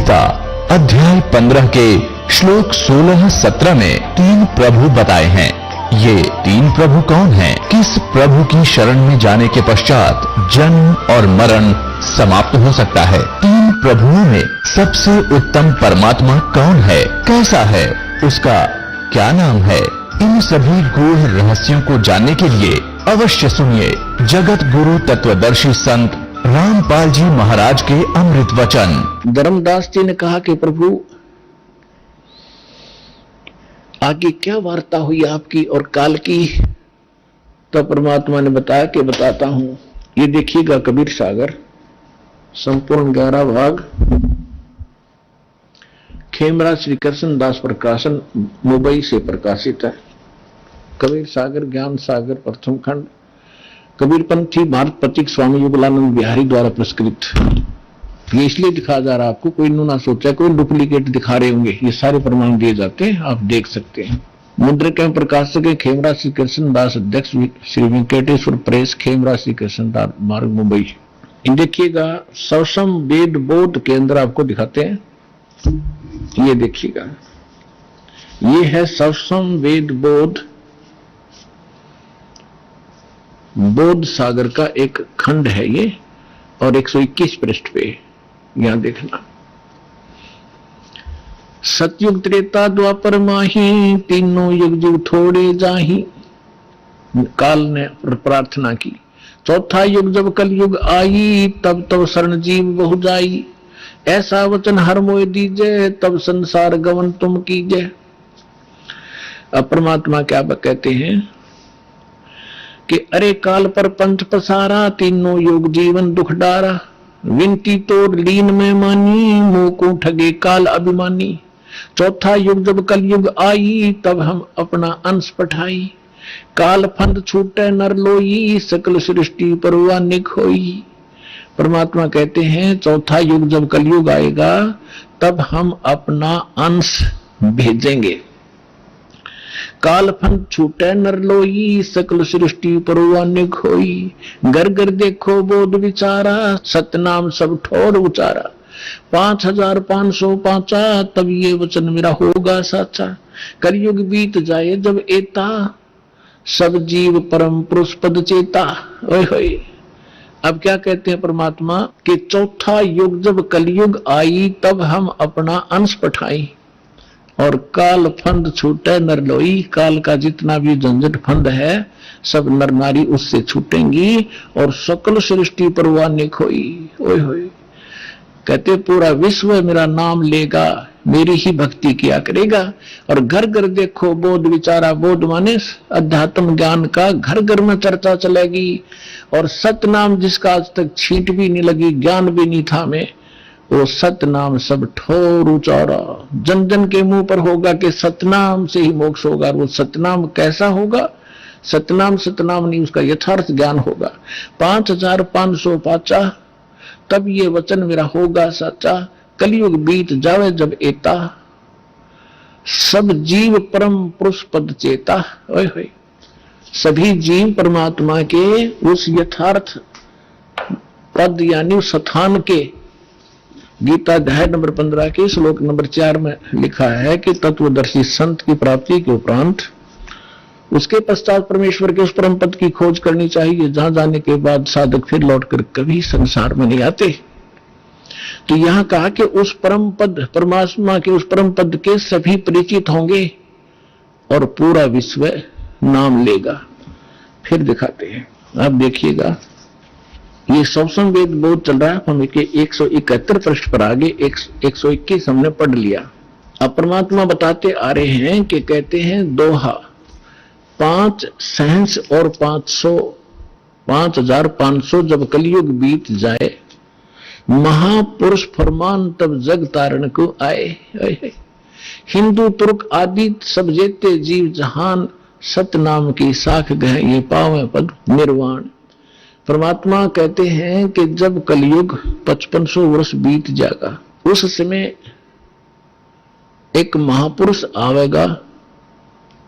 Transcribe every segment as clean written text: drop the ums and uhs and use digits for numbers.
गीता अध्याय 15 के श्लोक 16-17 में 3 प्रभु बताए हैं। ये 3 प्रभु कौन हैं? किस प्रभु की शरण में जाने के पश्चात जन्म और मरण समाप्त हो सकता है? 3 प्रभुओं में सबसे उत्तम परमात्मा कौन है? कैसा है? उसका क्या नाम है? इन सभी गूढ़ रहस्यों को जानने के लिए अवश्य सुनिए जगत गुरु तत्वदर्शी संत रामपाल जी महाराज के अमृत वचन। धर्मदास जी ने कहा कि प्रभु आगे क्या वार्ता हुई आपकी और काल की? तो परमात्मा ने बताया कि बताता हूं। ये देखिएगा कबीर सागर संपूर्ण 11 भाग, खेमरा श्री कृष्ण दास प्रकाशन मुंबई से प्रकाशित है। कबीर सागर ज्ञान सागर प्रथम खंड, कबीरपंथी भारत प्रतीक स्वामी युगलानंद बिहारी द्वारा पुरस्कृत। ये इसलिए दिखाया जा रहा है आपको, कोई ना सोचा कोई डुप्लीकेट दिखा रहे होंगे। ये सारे प्रमाण दिए जाते हैं, आप देख सकते हैं। मुद्रक एवं प्रकाशक है खेमरा श्री कृष्ण दास, अध्यक्ष श्री वेंकटेश्वर प्रेस, खेमरा श्री कृष्ण दास मार्ग मुंबई। देखिएगा सवसम वेद बोध केंद्र आपको दिखाते हैं। ये देखिएगा, ये है सवसम वेद बोध बोध सागर का एक खंड है ये, और 121 पृष्ठ पे यहां देखना। सतयुग त्रेता द्वापर माही, तीनों युग युग थोड़े जाही। काल ने प्रार्थना की। चौथा युग जब कल युग आई, तब तब शरण जीव बहु जाई। ऐसा वचन हर मोय दीजे, तब संसार गवन तुम कीजे। अब परमात्मा क्या कहते हैं कि अरे काल पर पंथ पसारा, तीनों युग जीवन दुख डारा। विनती तोड़ लीन में मानी, मुंह को ठगे काल अभिमानी। चौथा युग जब कल युग आई, तब हम अपना अंश पठाई। काल फंद छूटे नर लोई, सकल सृष्टि परवानिक होई। परमात्मा कहते हैं चौथा युग जब कलयुग आएगा, तब हम अपना अंश भेजेंगे। काल फंद छूटे नर लोई, सकल सृष्टि परवानिक होई। घर घर देखो बोध विचारा, सतनाम सब ठोर उचारा। 5505 तब ये वचन मेरा होगा साचा। कलयुग बीत जाए जब एता, सब जीव परम पुरुष पद चेता। ओए होए, अब क्या कहते हैं परमात्मा कि चौथा युग जब कलयुग आई, तब हम अपना अंश पठाई। और काल फंद छूटे नर लोई, काल का जितना भी झंझट फंद है सब नर नारी उससे छूटेंगी, और सकल सृष्टि परवानिक होई। ओए होए, कहते पूरा विश्व मेरा नाम लेगा, मेरी ही भक्ति किया करेगा। और घर घर देखो बोध विचारा, बोध माने अध्यात्म ज्ञान का घर घर में चर्चा चलेगी। और सतनाम जिसका आज तक छींट भी नहीं लगी, ज्ञान भी नहीं था में, वो सतनाम सब ठोर उचारा। जन जन के मुंह पर होगा कि सतनाम से ही मोक्ष होगा। वो सतनाम कैसा होगा? सतनाम सतनाम नहीं, उसका यथार्थ ज्ञान होगा। 5505 तब ये वचन मेरा होगा सच्चा। कलयुग बीत जावे जब एता, सब जीव परम पुरुष पद चेता। ओए होए, सभी जीव परमात्मा के उस यथार्थ पद यानी उस स्थान के, गीता अध्याय नंबर 15 के श्लोक नंबर 4 में लिखा है कि तत्वदर्शी संत की प्राप्ति के उपरांत उसके पश्चात परमेश्वर के उस परम पद की खोज करनी चाहिए, जहां जाने के बाद साधक फिर लौटकर कभी संसार में नहीं आते। तो यहां कहा कि उस परम पद, परमात्मा के उस परम पद के सभी परिचित होंगे और पूरा विश्व नाम लेगा। फिर दिखाते हैं, आप देखिएगा ये सवसम वेद बोध चल रहा है। हम 171 पृष्ठ पर आगे 121 हमने पढ़ लिया। अब परमात्मा बताते आ रहे हैं कि कहते हैं दोहा 5 सहंस और 5500 जब कलयुग बीत जाए, महापुरुष फरमान तब जग तारण को आए। हिंदू तुर्क आदि सब जेते जीव जहान, सतनाम की साख गए ये पावे पद निर्वाण। परमात्मा कहते हैं कि जब कलयुग 5500 वर्ष बीत जाएगा, उस समय एक महापुरुष आवेगा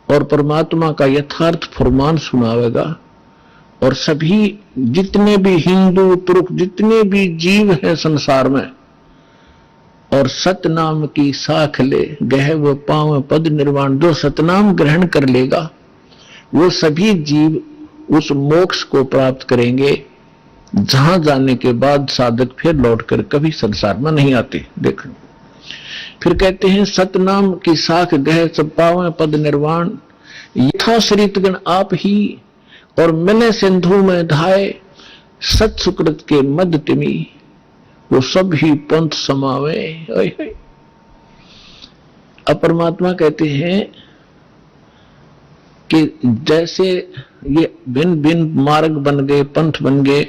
और परमात्मा का यथार्थ फरमान सुनावेगा। और सभी जितने भी हिंदू तुर्क जितने भी जीव हैं संसार में, और सतनाम की साख ले, गह वो पाव पद निर्वाण। जो सतनाम ग्रहण कर लेगा वो सभी जीव उस मोक्ष को प्राप्त करेंगे, जहां जाने के बाद साधक फिर लौटकर कभी संसार में नहीं आते। देखो फिर कहते हैं सतनाम की साख गह सब पावे पद निर्वाण। यथा शरीतगण आप ही और मिले सिंधु में धाये, सत सुकृत के मद तिमी वो सब ही पंथ समावे। अब परमात्मा कहते हैं कि जैसे ये भिन्न भिन्न मार्ग बन गए, पंथ बन गए,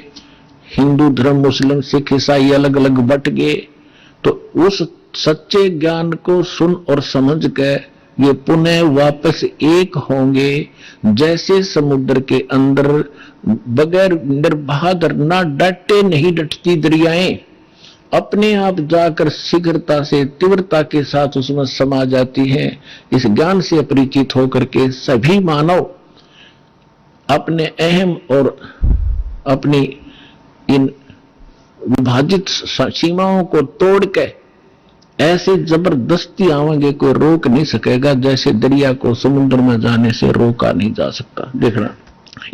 हिंदू धर्म, मुस्लिम, सिख, ईसाई अलग अलग बट गए, तो उस सच्चे ज्ञान को सुन और समझ कर ये पुनः वापस एक होंगे। जैसे समुद्र के अंदर बगैर निर्बाध ना डटे नहीं डटती दरियाएं, अपने आप जाकर शीघ्रता से तीव्रता के साथ उसमें समा जाती हैं। इस ज्ञान से परिचित होकर के सभी मानव अपने अहम और अपनी इन विभाजित सीमाओं को तोड़ के ऐसे जबरदस्ती आवेंगे, कोई रोक नहीं सकेगा। जैसे दरिया को समुद्र में जाने से रोका नहीं जा सकता। देखना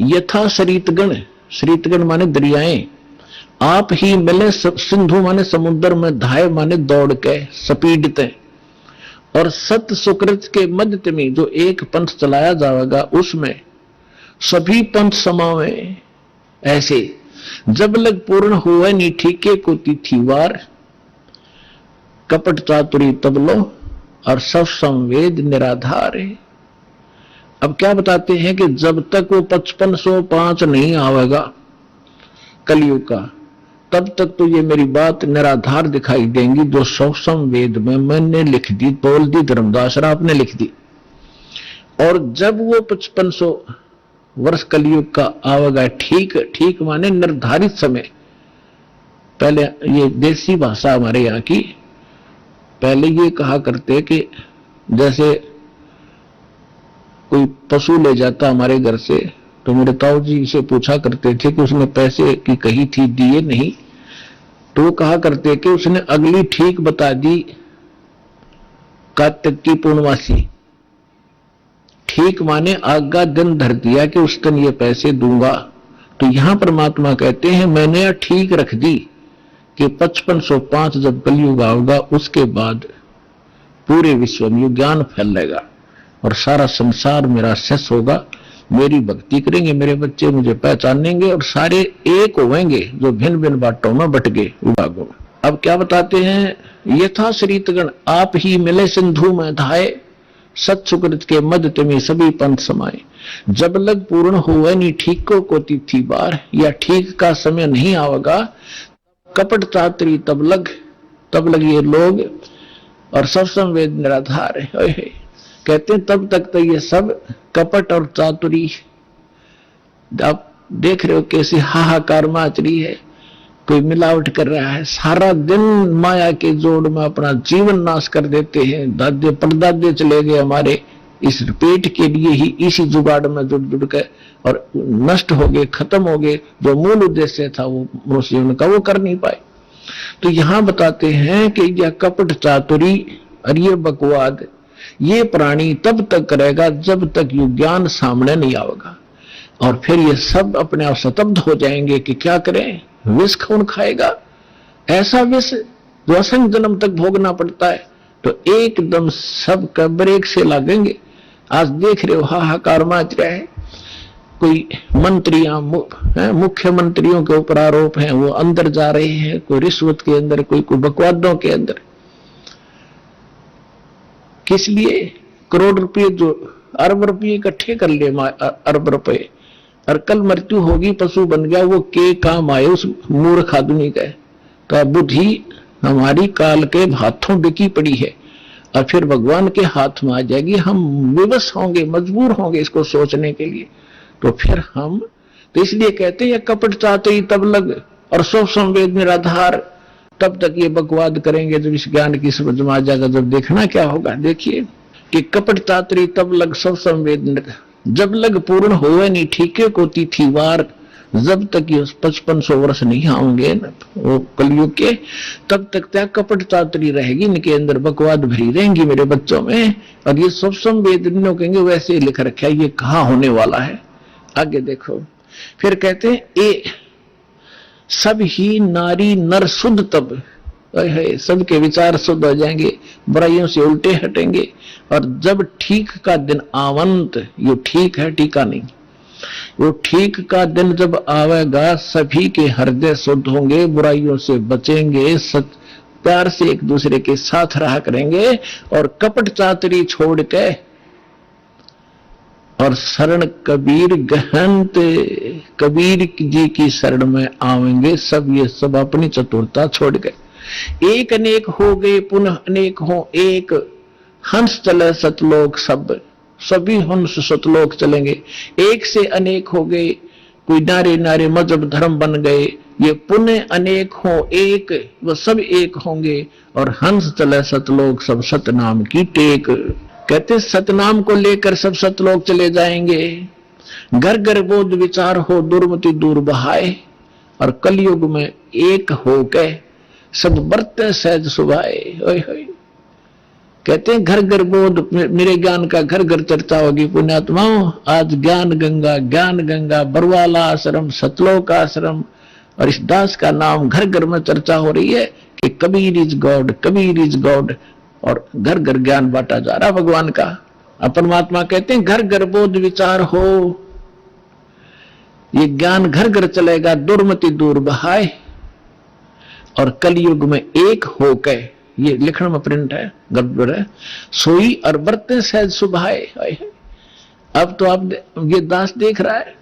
यथा शरीतगण, शरीतगण माने दरियाएं, आप ही मिले सिंधु माने समुद्र में, धाय माने दौड़ के सपीडते, और सत सुकृत के मध्य में जो एक पंथ चलाया जाएगा उसमें सभी पंथ समावे। ऐसे जब लग पूर्ण हुए नी ठीके को तिथिवार, कपट चातुरी तब लो और सब संवेद निराधार है। अब क्या बताते हैं कि जब तक वो 5505 नहीं आवेगा कलयुग का, तब तक तो ये मेरी बात निराधार दिखाई देंगी जो सब संवेद में मैंने लिख दी, बोल दी, धर्मदास राव ने लिख दी। और जब वो 5500 वर्ष कलयुग का आवेगा, ठीक ठीक माने निर्धारित समय। पहले ये देसी भाषा हमारे यहाँ की, पहले ये कहा करते कि जैसे कोई पशु ले जाता हमारे घर से, तो मेरे ताऊ जी से पूछा करते थे कि उसने पैसे की कही थी, दिए नहीं, तो वो कहा करते कि उसने अगली ठीक बता दी कार्तिक की पूर्णवासी। ठीक माने आगा दिन धर दिया कि उस दिन ये पैसे दूंगा। तो यहां परमात्मा कहते हैं मैंने यह ठीक रख दी कि 5505 जब कलयुग आएगा उसके बाद पूरे विश्व में ज्ञान फैलेगा और सारा संसार मेरा शेष होगा। मेरी भक्ति करेंगे मेरे बच्चे, मुझे पहचानेंगे और सारे एक होंगे जो भिन्न भिन्न बाटों में बट गए विभागों में। अब क्या बताते हैं, यथा शरीतगण आप ही मिले सिंधु में धाये, सत सुकृत के मध्य में सभी पंथ समाये। जब लग पूर्ण हुए नी ठीकों को तिथि बार, या ठीक का समय नहीं आवेगा, कपट चातुरी तब लग ये लोग और सब संवेद निराधार है। कहते हैं तब तक तो ये सब कपट और चातुरी, आप देख रहे हो कैसे हाहाकार मच रही है, कोई मिलावट कर रहा है, सारा दिन माया के जोड़ में अपना जीवन नाश कर देते हैं। दादे परदादे चले गए हमारे इस पेट के लिए ही, इसी जुगाड़ में जुड़ के और नष्ट हो गए, खत्म हो गए। जो मूल उद्देश्य था वो मनुष्य जीवन का वो कर नहीं पाए। तो यहां बताते हैं कि यह कपट चातुरी और ये बकवाद ये प्राणी तब तक करेगा जब तक यु ज्ञान सामने नहीं आएगा, और फिर ये सब अपने आप स्तब्ध हो जाएंगे कि क्या करें, विष कौन खाएगा, ऐसा विष जो असंख्य जन्म तक भोगना पड़ता है। तो एकदम सब का ब्रेक से लगेंगे। आज देख रहे हो हाहाकार मच रहा है, कोई मंत्रियां मुख्यमंत्रियों के ऊपर आरोप हैं, वो अंदर जा रहे हैं, कोई रिश्वत के अंदर, कोई बकवादों के अंदर। किस लिए? करोड़ रुपये जो अरब रुपये इकट्ठे कर लिए, अरब रुपये, और कल मृत्यु होगी, पशु बन गया, वो के काम आए उस मूर्ख आदमी का। तो बुद्धि हमारी काल के हाथों बिकी पड़ी है और फिर भगवान के हाथ में आ जाएगी। हम विवश होंगे, मजबूर होंगे इसको सोचने के लिए। तो फिर हम तो इसलिए कहते हैं कपट चातुरी तब लग और सब संवेद निराधार, तब तक ये बकवाद करेंगे जब इस ज्ञान की समझ में आ जाएगा। जब देखना क्या होगा, देखिए कि कपट चातुरी तब लग सब संवेद, जब लग पूर्ण होवे नहीं ठीके को तिथिवार, जब तक ये 5500 वर्ष नहीं आएंगे न वो कलयुग के, तब तक त्या कपट चातुरी रहेगी, इनके अंदर बकवाद भरी रहेंगी मेरे बच्चों में। और ये सब संवेदनीय कहेंगे वैसे ही लिख रखा है, ये कहाँ होने वाला है। आगे देखो फिर कहते हैं ए सब ही नारी नर शुद्ध तब, सबके विचार शुद्ध हो जाएंगे, बुराइयों से उल्टे हटेंगे। और जब ठीक का दिन आवंत, ये ठीक है टीका नहीं, वो ठीक का दिन जब आवेगा सभी के हृदय शुद्ध होंगे, बुराइयों से बचेंगे, प्यार से एक दूसरे के साथ रहा करेंगे और कपट चातुरी छोड़ के और शरण कबीर गहनत, कबीर जी की शरण में आवेंगे सब। ये सब अपनी चतुरता छोड़ गए, एक अनेक हो गए पुनः अनेक हो एक, हंस चले सतलोक सब, सभी हंस सतलोक चलेंगे। एक से अनेक हो गए, कोई नारे नारे मजहब धर्म बन गए, ये पुण्य अनेक हो एक, वो सब एक होंगे और हंस चले सतलोक सब, सतनाम की टेक। कहते सतनाम को लेकर सब सतलोक चले जाएंगे। घर घर बोध विचार हो दुर्मति दूर बहाए, और कलयुग में एक हो के सब बरते सहज सुभाए। ओए होए कहते हैं घर घर बोध, मेरे ज्ञान का घर घर चर्चा होगी पुण्यात्माओं। आज ज्ञान गंगा बरवाला आश्रम, सतलोक आश्रम और इस दास का नाम घर घर में चर्चा हो रही है कि Kabir is God, Kabir is God, और घर घर ज्ञान बांटा जा रहा भगवान का। परमात्मा कहते हैं घर घर बोध विचार हो, ये ज्ञान घर घर चलेगा, दुर्मति दूर बहाए, और कलयुग में एक होके, ये लिखण में प्रिंट है गड़बड़ है, सोई और बरते सहज सुभाए। अब तो आप ये दास देख रहा है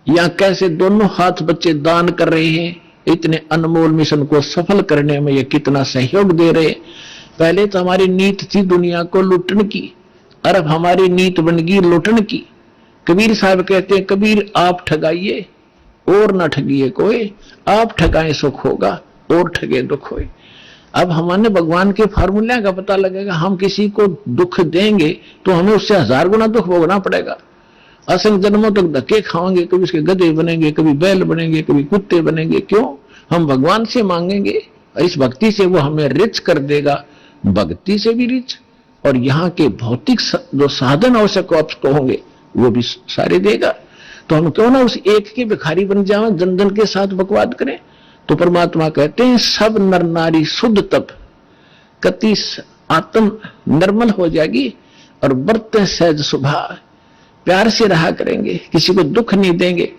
यहां कैसे दोनों हाथ बच्चे दान कर रहे हैं, इतने अनमोल मिशन को सफल करने में ये कितना सहयोग दे रहे। पहले तो हमारी नीत थी दुनिया को लूटने की, और अब हमारी नीत बन गई लूटने की। कबीर साहब कहते हैं कबीर आप ठगाइए और न ठगिए कोई, आप ठगाए सुख होगा और ठगे दुख होए। अब हमारे भगवान के फार्मूला का पता लगेगा, हम किसी को दुख देंगे तो हमें उससे 1000 गुना दुख भोगना पड़ेगा। असंग जन्मों तक धक्के खाएंगे, कभी उसके गधे बनेंगे, कभी बैल बनेंगे, कभी कुत्ते बनेंगे। क्यों? हम भगवान से मांगेंगे, इस भक्ति से वो हमें रिच कर देगा, भक्ति से भी रिच, और यहाँ के भौतिक जो साधन आवश्यक आपको होंगे वो भी सारे देगा। तो हम क्यों ना उस एक के भिखारी बन जाए, जन जन के साथ बकवाद करें। तो परमात्मा कहते हैं सब नर नारी शुद्ध तब, कति आत्म निर्मल हो जाएगी और बरते सहज सुभा, प्यार से रहा करेंगे, किसी को दुख नहीं देंगे।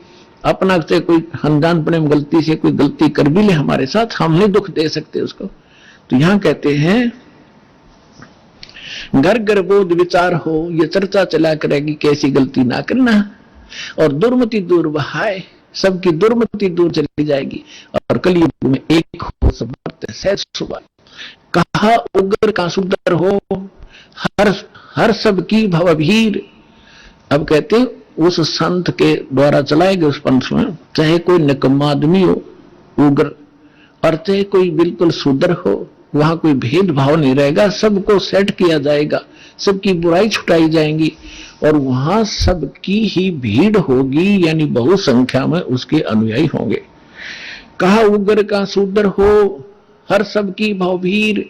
अपना से कोई अनजानपने में गलती से कोई गलती कर भी ले हमारे साथ, हम नहीं दुख दे सकते उसको। तो यहां कहते हैं घर घर बोध विचार हो, ये चर्चा चला करेगी कैसी गलती ना करना, और दुर्मति दूर बहाए, सबकी दुर्मति दूर चली जाएगी, और कलयुग में एक हो सब बरते सहज सुभा। कहा उग्र का सुंदर हो, हर सब की भवभीर। अब कहते उस संत के द्वारा चलाए गए उस पंथ में, चाहे कोई निकम्मा आदमी हो उग्र, और चाहे कोई बिल्कुल सुंदर हो, वहां कोई भेदभाव नहीं रहेगा, सबको सेट किया जाएगा, सबकी बुराई छुटाई जाएंगी, और वहां सबकी ही भीड़ होगी, यानी बहु संख्या में उसके अनुयायी होंगे। कहा उग्र का सुंदर हो, हर सबकी भवभीर,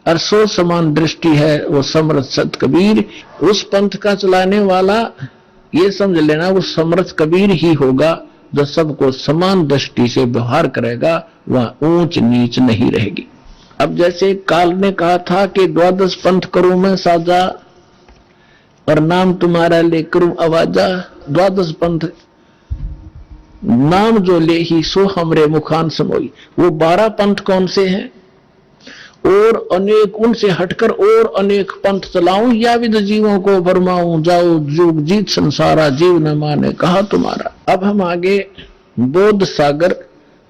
और सो समान दृष्टि है वो समर्थ सत कबीर। उस पंथ का चलाने वाला ये समझ लेना वो समर्थ कबीर ही होगा, जो सबको समान दृष्टि से व्यवहार करेगा, वह ऊंच नीच नहीं रहेगी। अब जैसे काल ने कहा था कि 12 पंथ करूं मैं साजा, और नाम तुम्हारा ले करूं आवाजा। 12 पंथ नाम जो ले ही सो हमरे मुखान समोई। वो 12 पंथ कौन से हैं? और अनेक उनसे हटकर और अनेक पंथ चलाऊं, या विद जीवों को फरमाऊं, जाओ जुग जीत संसारा, जीव न माने कहा तुम्हारा। अब हम आगे बोध सागर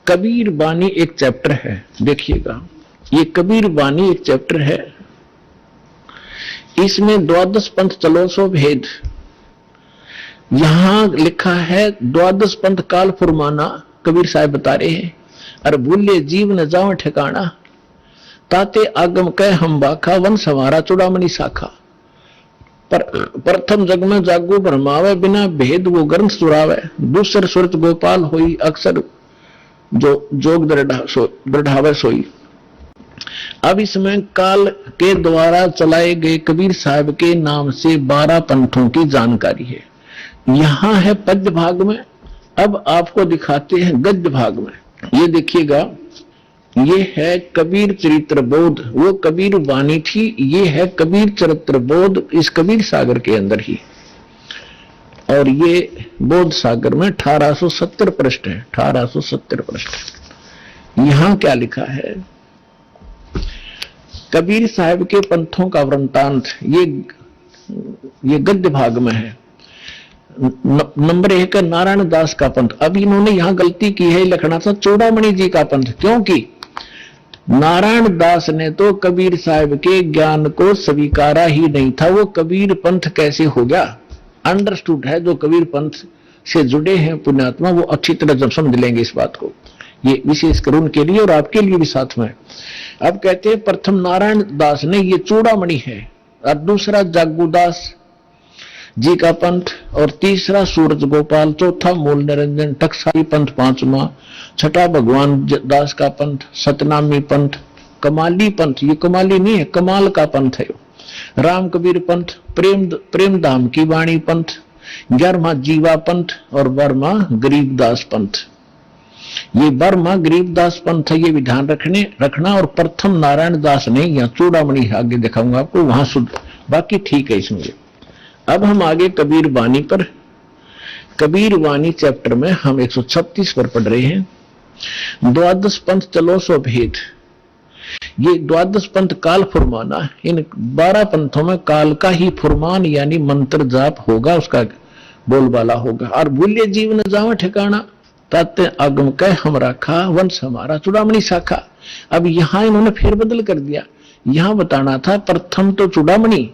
कबीर बानी एक चैप्टर है, देखिएगा ये कबीर बानी एक चैप्टर है, इसमें 12 पंथ चलो सो भेद। यहां लिखा है 12 पंथ काल फुरमाना, कबीर साहब बता रहे हैं, और भूले जीव न जाओ ठिकाना, ताते आगम कह हम बाखा, वन सवारा चुड़ामणि शाखा। पर प्रथम जग में जागो भरमावे, बिना भेद वो ग्रंथ सुरावे, दूसर सुरत गोपाल होई, अक्सर जो जोग दृढ़ावे सोई। अब इसमें काल के द्वारा चलाए गए कबीर साहब के नाम से 12 पंथों की जानकारी है। यहां है पद्य भाग में। अब आपको दिखाते हैं गद्य भाग में। ये देखिएगा, ये है कबीर चरित्र बोध, वो कबीर वाणी थी, ये है कबीर चरित्र बोध इस कबीर सागर के अंदर ही। और ये बोध सागर में 1870 पृष्ठ है, 1870 पृष्ठ। यहां क्या लिखा है? कबीर साहब के पंथों का वृंतांत ये गद्य भाग में है। नंबर 1 है नारायण दास का पंथ। अब इन्होंने यहां गलती की है, लिखना था चूड़ामणि जी का पंथ, क्योंकि नारायण दास ने तो कबीर साहब के ज्ञान को स्वीकारा ही नहीं था। वो कबीर पंथ कैसे हो गया? अंडरस्टूड है, जो कबीर पंथ से जुड़े हैं पुण्यात्मा वो अच्छी तरह जब समझ लेंगे इस बात को। ये विशेष कर उनके लिए और आपके लिए भी साथ में। अब कहते हैं प्रथम नारायण दास ने, ये चूड़ामणि है, और दूसरा जागूदास जी का पंथ, और तीसरा सूरज गोपाल, चौथा मूल निरंजन, टकसाली पंथ पांचवा, छठा भगवान दास का पंथ, सतनामी पंथ, कमाली पंथ, ये कमाली नहीं है कमाल का पंथ है, राम कबीर पंथ, प्रेम धाम की वाणी पंथ, 11वां जीवा पंथ और 12वां गरीबदास पंथ। ये 12वां गरीबदास पंथ है, ये विधान रखना। और प्रथम नारायण दास ने, यहाँ चूड़ामणि आगे दिखाऊंगा आपको, वहां शुद्ध, बाकी ठीक है इसमें। अब हम आगे कबीर वाणी पर, कबीर वाणी चैप्टर में हम 136 पर पढ़ रहे हैं। द्वादश पंथ चलो सो भेद। ये द्वादश पंथ काल फुरमाना, इन 12 पंथों में काल का ही फुरमान यानी मंत्र जाप होगा, उसका बोलबाला होगा। और भूल्य जीव न जावा ठिकाना, ताते आगम कह हम राखा, वंश हमारा चूड़ामणि शाखा। अब यहां इन्होंने फेर बदल कर दिया। यहां बताना था प्रथम तो चूड़ामणि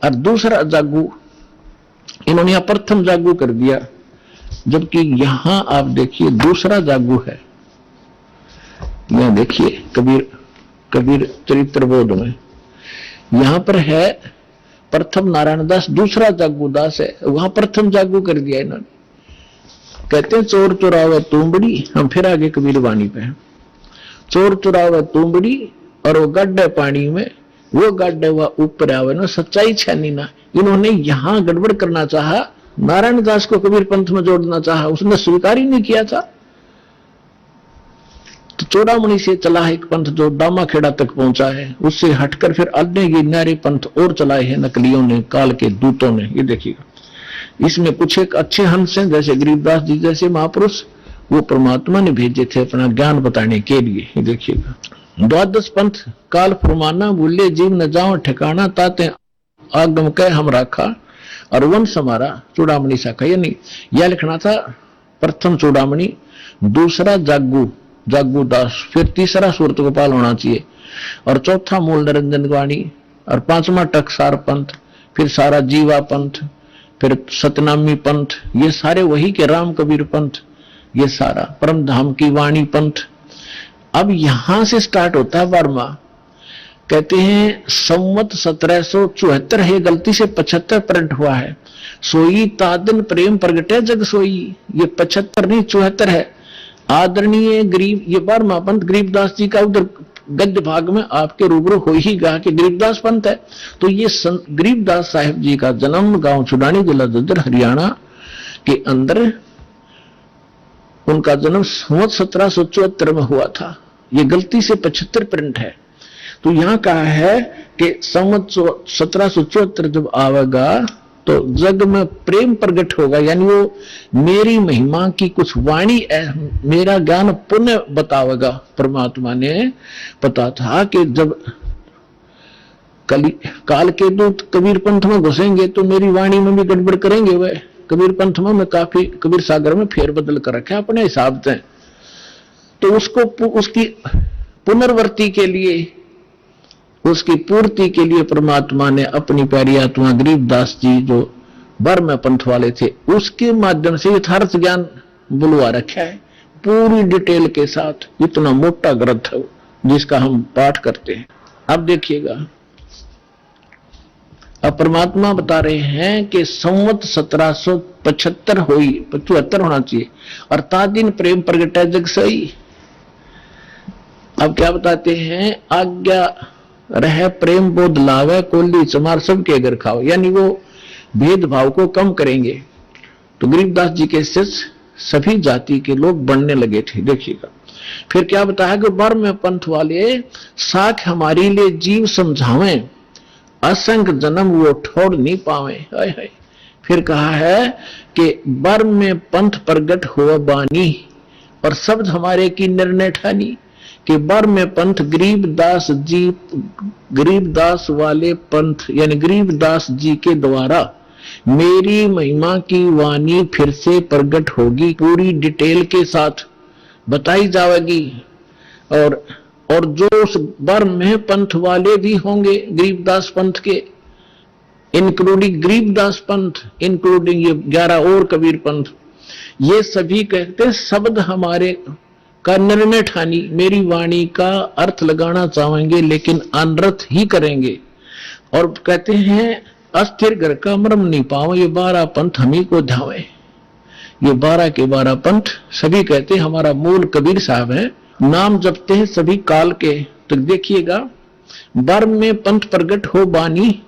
और दूसरा जागू, इन्होंने यहां प्रथम जागू कर दिया, जबकि यहां आप देखिए दूसरा जागू है। यहां देखिए कबीर चरित्र बोध में यहां पर है प्रथम नारायण दास, दूसरा जागू दास है, वहां प्रथम जागू कर दिया इन्होंने। कहते हैं चोर चुरावे तुमबड़ी, हम फिर आगे कबीर वाणी पे हैं। चोर चुरावे तुमबड़ी और वो गड्ढे पानी में, वो गड्ढे हुआ ऊपर आवे ना, सच्चाई छानी ना। इन्होंने यहां गड़बड़ करना चाहा, नारायण दास को कबीर पंथ में जोड़ना चाहा, उसने स्वीकार ही नहीं किया था। तो चूड़ामणि से चला है एक पंथ जो दामाखेड़ा तक पहुंचा है, उससे हटकर फिर अन्य ये न्यारे पंथ और चलाए हैं नकलियों ने, काल के दूतों ने। ये देखिएगा, इसमें कुछ एक अच्छे हंस हैं, जैसे गरीबदास जी जैसे महापुरुष, वो परमात्मा ने भेजे थे अपना ज्ञान बताने के लिए। ये देखिएगा, द्वादश पंथ काल फुरमाना, भूले जीव न जाओ ठिकाना, ताते आगम कह हम राखा, और वंश हमारा चूड़ामणि शाखा। यानी यह लिखना था प्रथम चूड़ामणि, दूसरा जागू दास, फिर तीसरा सूरत गोपाल होना चाहिए, और चौथा मूल निरंजन वाणी, और 5वां टकसार पंथ, फिर सारा जीवा पंथ, फिर सतनामी पंथ, ये सारे वही के राम कबीर पंथ, ये सारा परम धाम की वाणी पंथ। अब यहां से स्टार्ट होता है 12वां। कहते हैं संवत 1774 है, गलती से 75 प्रिंट हुआ है। सोई तादन प्रेम प्रगटे जग सोई, ये 75 नहीं 74 है। आदरणीय गरीब, ये 12वां पंथ गरीबदास जी का उधर गद्य भाग में आपके रूबरू हो ही गा कि गरीबदास पंथ है। तो ये गरीबदास साहिब जी का जन्म गांव चुडानी, जिला जज्जर, हरियाणा के अंदर उनका जन्म संवत 1774 में हुआ था। ये गलती से 75 प्रिंट है। तो यहां कहा है कि संवत 1774 जब आवेगा तो जग में प्रेम प्रकट होगा, यानी वो मेरी महिमा की कुछ वाणी, मेरा ज्ञान पुण्य बतावेगा। परमात्मा ने पता था कि जब काल के दूत कबीर पंथ में घुसेंगे तो मेरी वाणी में भी गड़बड़ करेंगे। वह कबीर पंथ में काफी कबीर सागर में फेर बदल कर रखे अपने हिसाब से। तो उसको उसकी पुनर्वर्ती के लिए, उसकी पूर्ति के लिए परमात्मा ने अपनी प्यारी आत्मा गरीबदास जी जो 12वें पंथ वाले थे, उसके माध्यम से यथार्थ ज्ञान बुलवा रखा है पूरी डिटेल के साथ। इतना मोटा ग्रंथ है जिसका हम पाठ करते हैं। अब देखिएगा, अब परमात्मा बता रहे हैं कि संवत 1775 हुई, 75 होना चाहिए, और ता दिन प्रेम प्रगटा जग सही। अब क्या बताते हैं, आज्ञा रह प्रेम बोध लावे, कोली चमार सबके घर खाओ, यानी वो भेदभाव को कम करेंगे। तो गरीबदास जी के शिष्य सभी जाति के लोग बनने लगे थे। देखिएगा फिर क्या बताया कि बर में पंथ वाले साख हमारी ले जीव समझावें, असंख्य जन्म वो ठोड़ नहीं पावे। हाय हाय। फिर कहा है कि बर में पंथ प्रगट हो बानी, और शब्द हमारे की निर्णय ठानी, कि बर में पंथ गरीबदास जी, गरीबदास वाले पंथ यानी गरीबदास जी के द्वारा मेरी महिमा की वाणी फिर से प्रकट होगी, पूरी डिटेल के साथ बताई जाएगी। और जो उस बर में पंथ वाले भी होंगे गरीबदास पंथ के, इंक्लूडिंग गरीबदास पंथ, इंक्लूडिंग ये 11 और कबीर पंथ, ये सभी कहते शब्द हमारे का निर्णय ठानी, मेरी वाणी का अर्थ लगाना चाहेंगे लेकिन अनर्थ ही करेंगे। और कहते हैं अस्थिर घर का मर्म नहीं पाओ, ये 12 पंथ हमी को ध्यावे। ये 12 के 12 पंथ सभी कहते हैं हमारा मूल कबीर साहब है, नाम जपते हैं सभी काल के। तो देखिएगा बर में पंथ प्रगट हो बानी,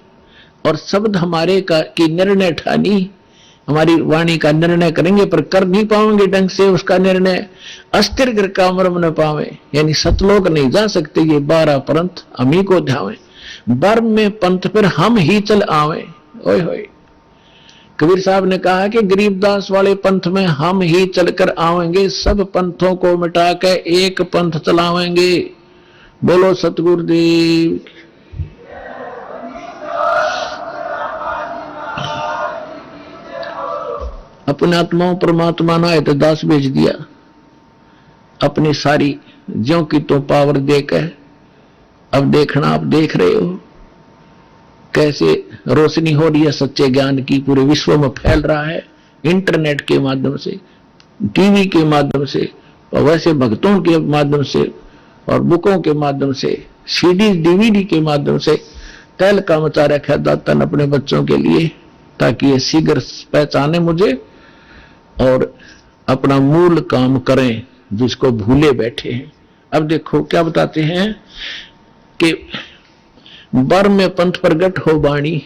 और शब्द हमारे का की निर्णय ठानी, हमारी वाणी का निर्णय करेंगे पर कर नहीं पाएंगे ढंग से उसका निर्णय। अस्थिर घर का मर्म न पावे, यानी सतलोक नहीं जा सकते, ये 12 पंथ हमी को ध्यावे। बर में पंथ पर हम ही चल आवे। ओए होए, कबीर साहब ने कहा कि गरीबदास वाले पंथ में हम ही चलकर आवेंगे, सब पंथों को मिटा के एक पंथ चलावेंगे। बोलो सतगुरुदेव। अपने आत्माओं परमात्मा ना है तो दास भेज दिया, अपनी सारी ज्यों की तो पावर देकर। अब देखना, आप देख रहे हो कैसे रोशनी हो रही है सच्चे ज्ञान की, पूरे विश्व में फैल रहा है, इंटरनेट के माध्यम से, टीवी के माध्यम से, और वैसे भक्तों के माध्यम से, और बुकों के माध्यम से, सीडी डीवीडी के माध्यम से तैल का मचा रखा दाता ने अपने बच्चों के लिए, ताकि ये शीघ्र पहचाने मुझे और अपना मूल काम करें जिसको भूले बैठे हैं। अब देखो क्या बताते हैं कि बर में पंथ प्रगट हो बाणी,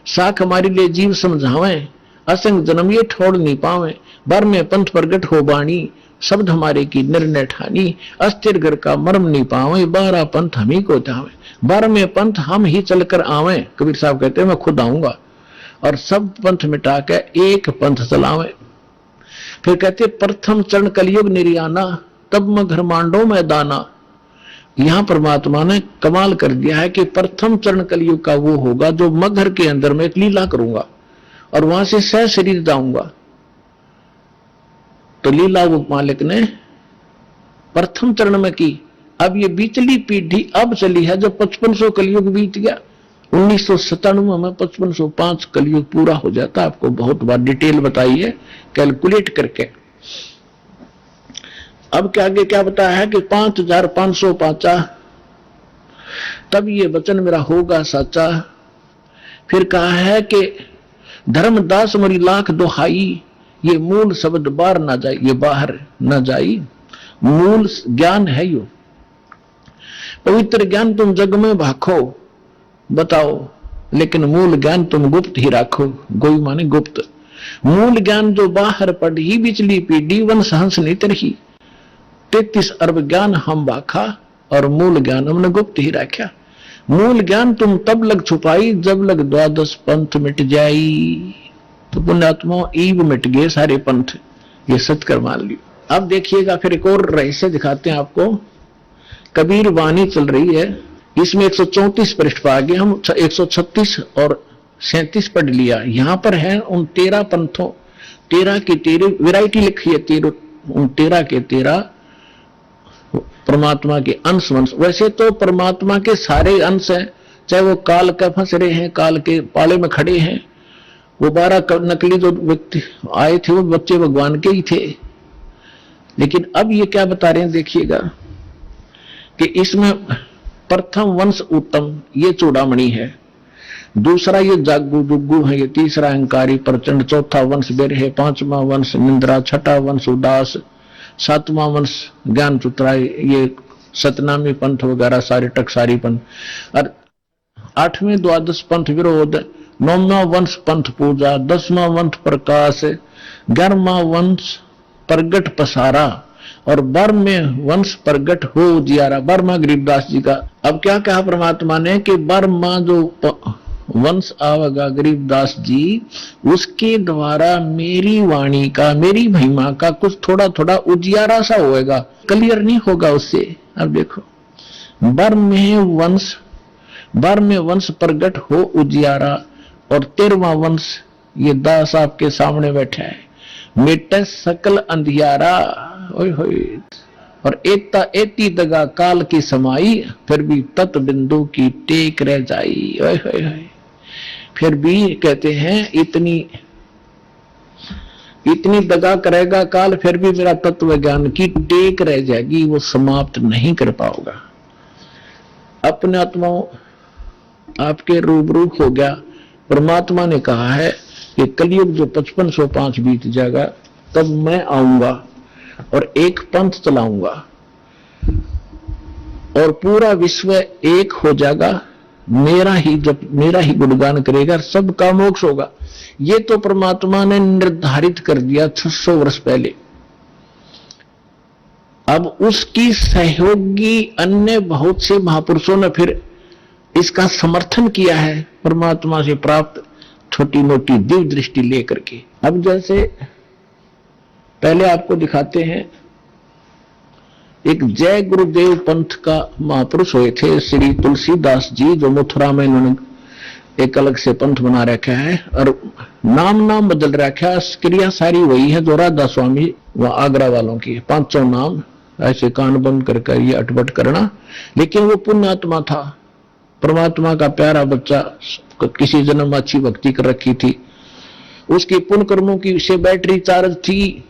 साख हमारे लिए जीव समझावें, असंग जन्म ये ठोड़ नहीं पावे। बर में पंथ प्रगट हो बाणी, शब्द हमारे की निर्णय ठानी, अस्थिर घर का मर्म नहीं पावे, 12 पंथ हम ही को ध्यावे। बर में पंथ हम ही चलकर आवे, कबीर साहब कहते हैं मैं खुद आऊंगा, और सब पंथ मिटा के एक पंथ चलावे। फिर कहते प्रथम चरण कलयुग निर्याना, तब मैं घर मांडो में दाना। यहां परमात्मा ने कमाल कर दिया है कि प्रथम चरण कलयुग का वो होगा जो मगर के अंदर में एक लीला करूंगा और वहां से सह शरीर जाऊंगा। तो लीला वो मालिक ने प्रथम चरण में की। अब ये बीचली पीढ़ी अब चली है, जब 5500 कलयुग बीत गया, 1997 में 5505 कलयुग पूरा हो जाता। आपको बहुत बार डिटेल बताई है कैलकुलेट करके। अब के आगे क्या बताया है कि 5505 तब ये वचन मेरा होगा साचा। फिर कहा है कि धर्मदास मरी लाख दोहाई, ये मूल शब्द बाहर ना जाए, ये बाहर ना जाई, मूल ज्ञान है यो। पवित्र ज्ञान तुम जग में भाखो बताओ, लेकिन मूल ज्ञान तुम गुप्त ही राखो। गोई माने गुप्त। मूल ज्ञान जो बाहर पढ़ी बिचली पीढ़ी, वंश हंस नितर ही। 33 अरब ज्ञान हम बाखा, और मूल ज्ञान हमने गुप्त ही रखा। मूल ज्ञान तुम तब लग छुपाई, जब लग 12 पंथ मिट जाई। तो पुण्यात्मा ईब मिट गए सारे पंथ, ये सत्कर मान लियो। अब देखिएगा फिर एक और रहस्य दिखाते हैं आपको। कबीर वाणी चल रही है, इसमें 134 पृष्ठ पर आगे हम 136 और 37 पढ़ लिया। यहां पर है उन 13 पंथों, 13 की 13 वैरायटी लिखी है, 13 के 13 परमात्मा के अंश वंश। वैसे तो परमात्मा के सारे अंश हैं, चाहे वो काल का फंस रहे हैं, काल के पाले में खड़े हैं। वो 12 नकली जो व्यक्ति आए थे वो बच्चे भगवान के ही थे। लेकिन अब ये क्या बता रहे हैं देखिएगा कि इसमें प्रथम वंश उत्तम, ये चूड़ामणि है। दूसरा ये जागू जुगू है, ये तीसरा अहंकारी प्रचंड, चौथा वंश बेरहे, पांचवा वंश निंद्रा, छठा वंश उदास, सातवां वंश ज्ञान चुतराई, ये सतनामी पंथ वगैरह सारे टकसारी पंथ, और आठवें द्वादश पंथ विरोध, नौवां वंश पंथ पूजा, 10वां वंश प्रकाश, 11वां वंश प्रगट पसारा और 12वें वंश प्रगट हो उजियारा। 12वां गरीबदास जी का। अब क्या कहा परमात्मा ने कि 12वां जो वंश आवेगा गरीबदास जी, उसके द्वारा मेरी वाणी का, मेरी महिमा का कुछ थोड़ा थोड़ा उजियारा सा होएगा, क्लियर नहीं होगा उससे। अब देखो 12वें वंश प्रगट हो उजियारा और 13वां वंश ये दास आपके सामने बैठा है, मिटे सकल अंधियारा। ओए होए, और एकता एती दगा काल की समाई, फिर भी तत् बिंदु की टेक रह जाई। ओए होए होए, फिर भी कहते हैं इतनी दगा करेगा काल, फिर भी मेरा तत्व ज्ञान की टेक रह जाएगी, वो समाप्त नहीं कर पाओगा। अपने आत्माओं आपके रूबरू हो गया। परमात्मा ने कहा है कि कलयुग जो 5505 बीत जाएगा, तब मैं आऊंगा और एक पंथ चलाऊंगा और पूरा विश्व एक हो जाएगा, मेरा ही गुणगान करेगा, सबका मोक्ष होगा। ये तो परमात्मा ने निर्धारित कर दिया 600 वर्ष पहले। अब उसकी सहयोगी अन्य बहुत से महापुरुषों ने फिर इसका समर्थन किया है, परमात्मा से प्राप्त छोटी मोटी दिव्य दृष्टि लेकर के। अब जैसे पहले आपको दिखाते हैं, एक जय गुरुदेव पंथ का महापुरुष हुए थे श्री तुलसीदास जी, जो मथुरा में इन्होंने एक अलग से पंथ बना रखा है और नाम बदल रखा है, क्रिया सारी वही है जो राधा स्वामी व आगरा वालों की, 500 नाम ऐसे कान बंद कर ये अटपट करना। लेकिन वो पुण्यात्मा था, परमात्मा का प्यारा बच्चा, किसी जन्म अच्छी भक्ति कर रखी थी, उसकी पुण्य कर्मों की से बैटरी चार्ज थी।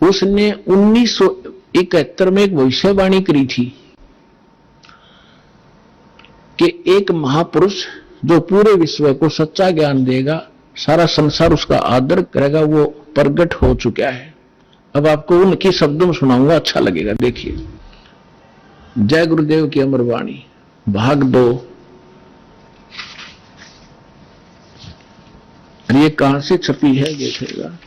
उसने 1971 में एक भविष्यवाणी करी थी कि एक महापुरुष जो पूरे विश्व को सच्चा ज्ञान देगा, सारा संसार उसका आदर करेगा, वो प्रगट हो चुका है। अब आपको उनकी शब्दों में सुनाऊंगा, अच्छा लगेगा। देखिए, जय गुरुदेव की अमर वाणी, भाग 2। ये कहां से छपी है देखिएगा।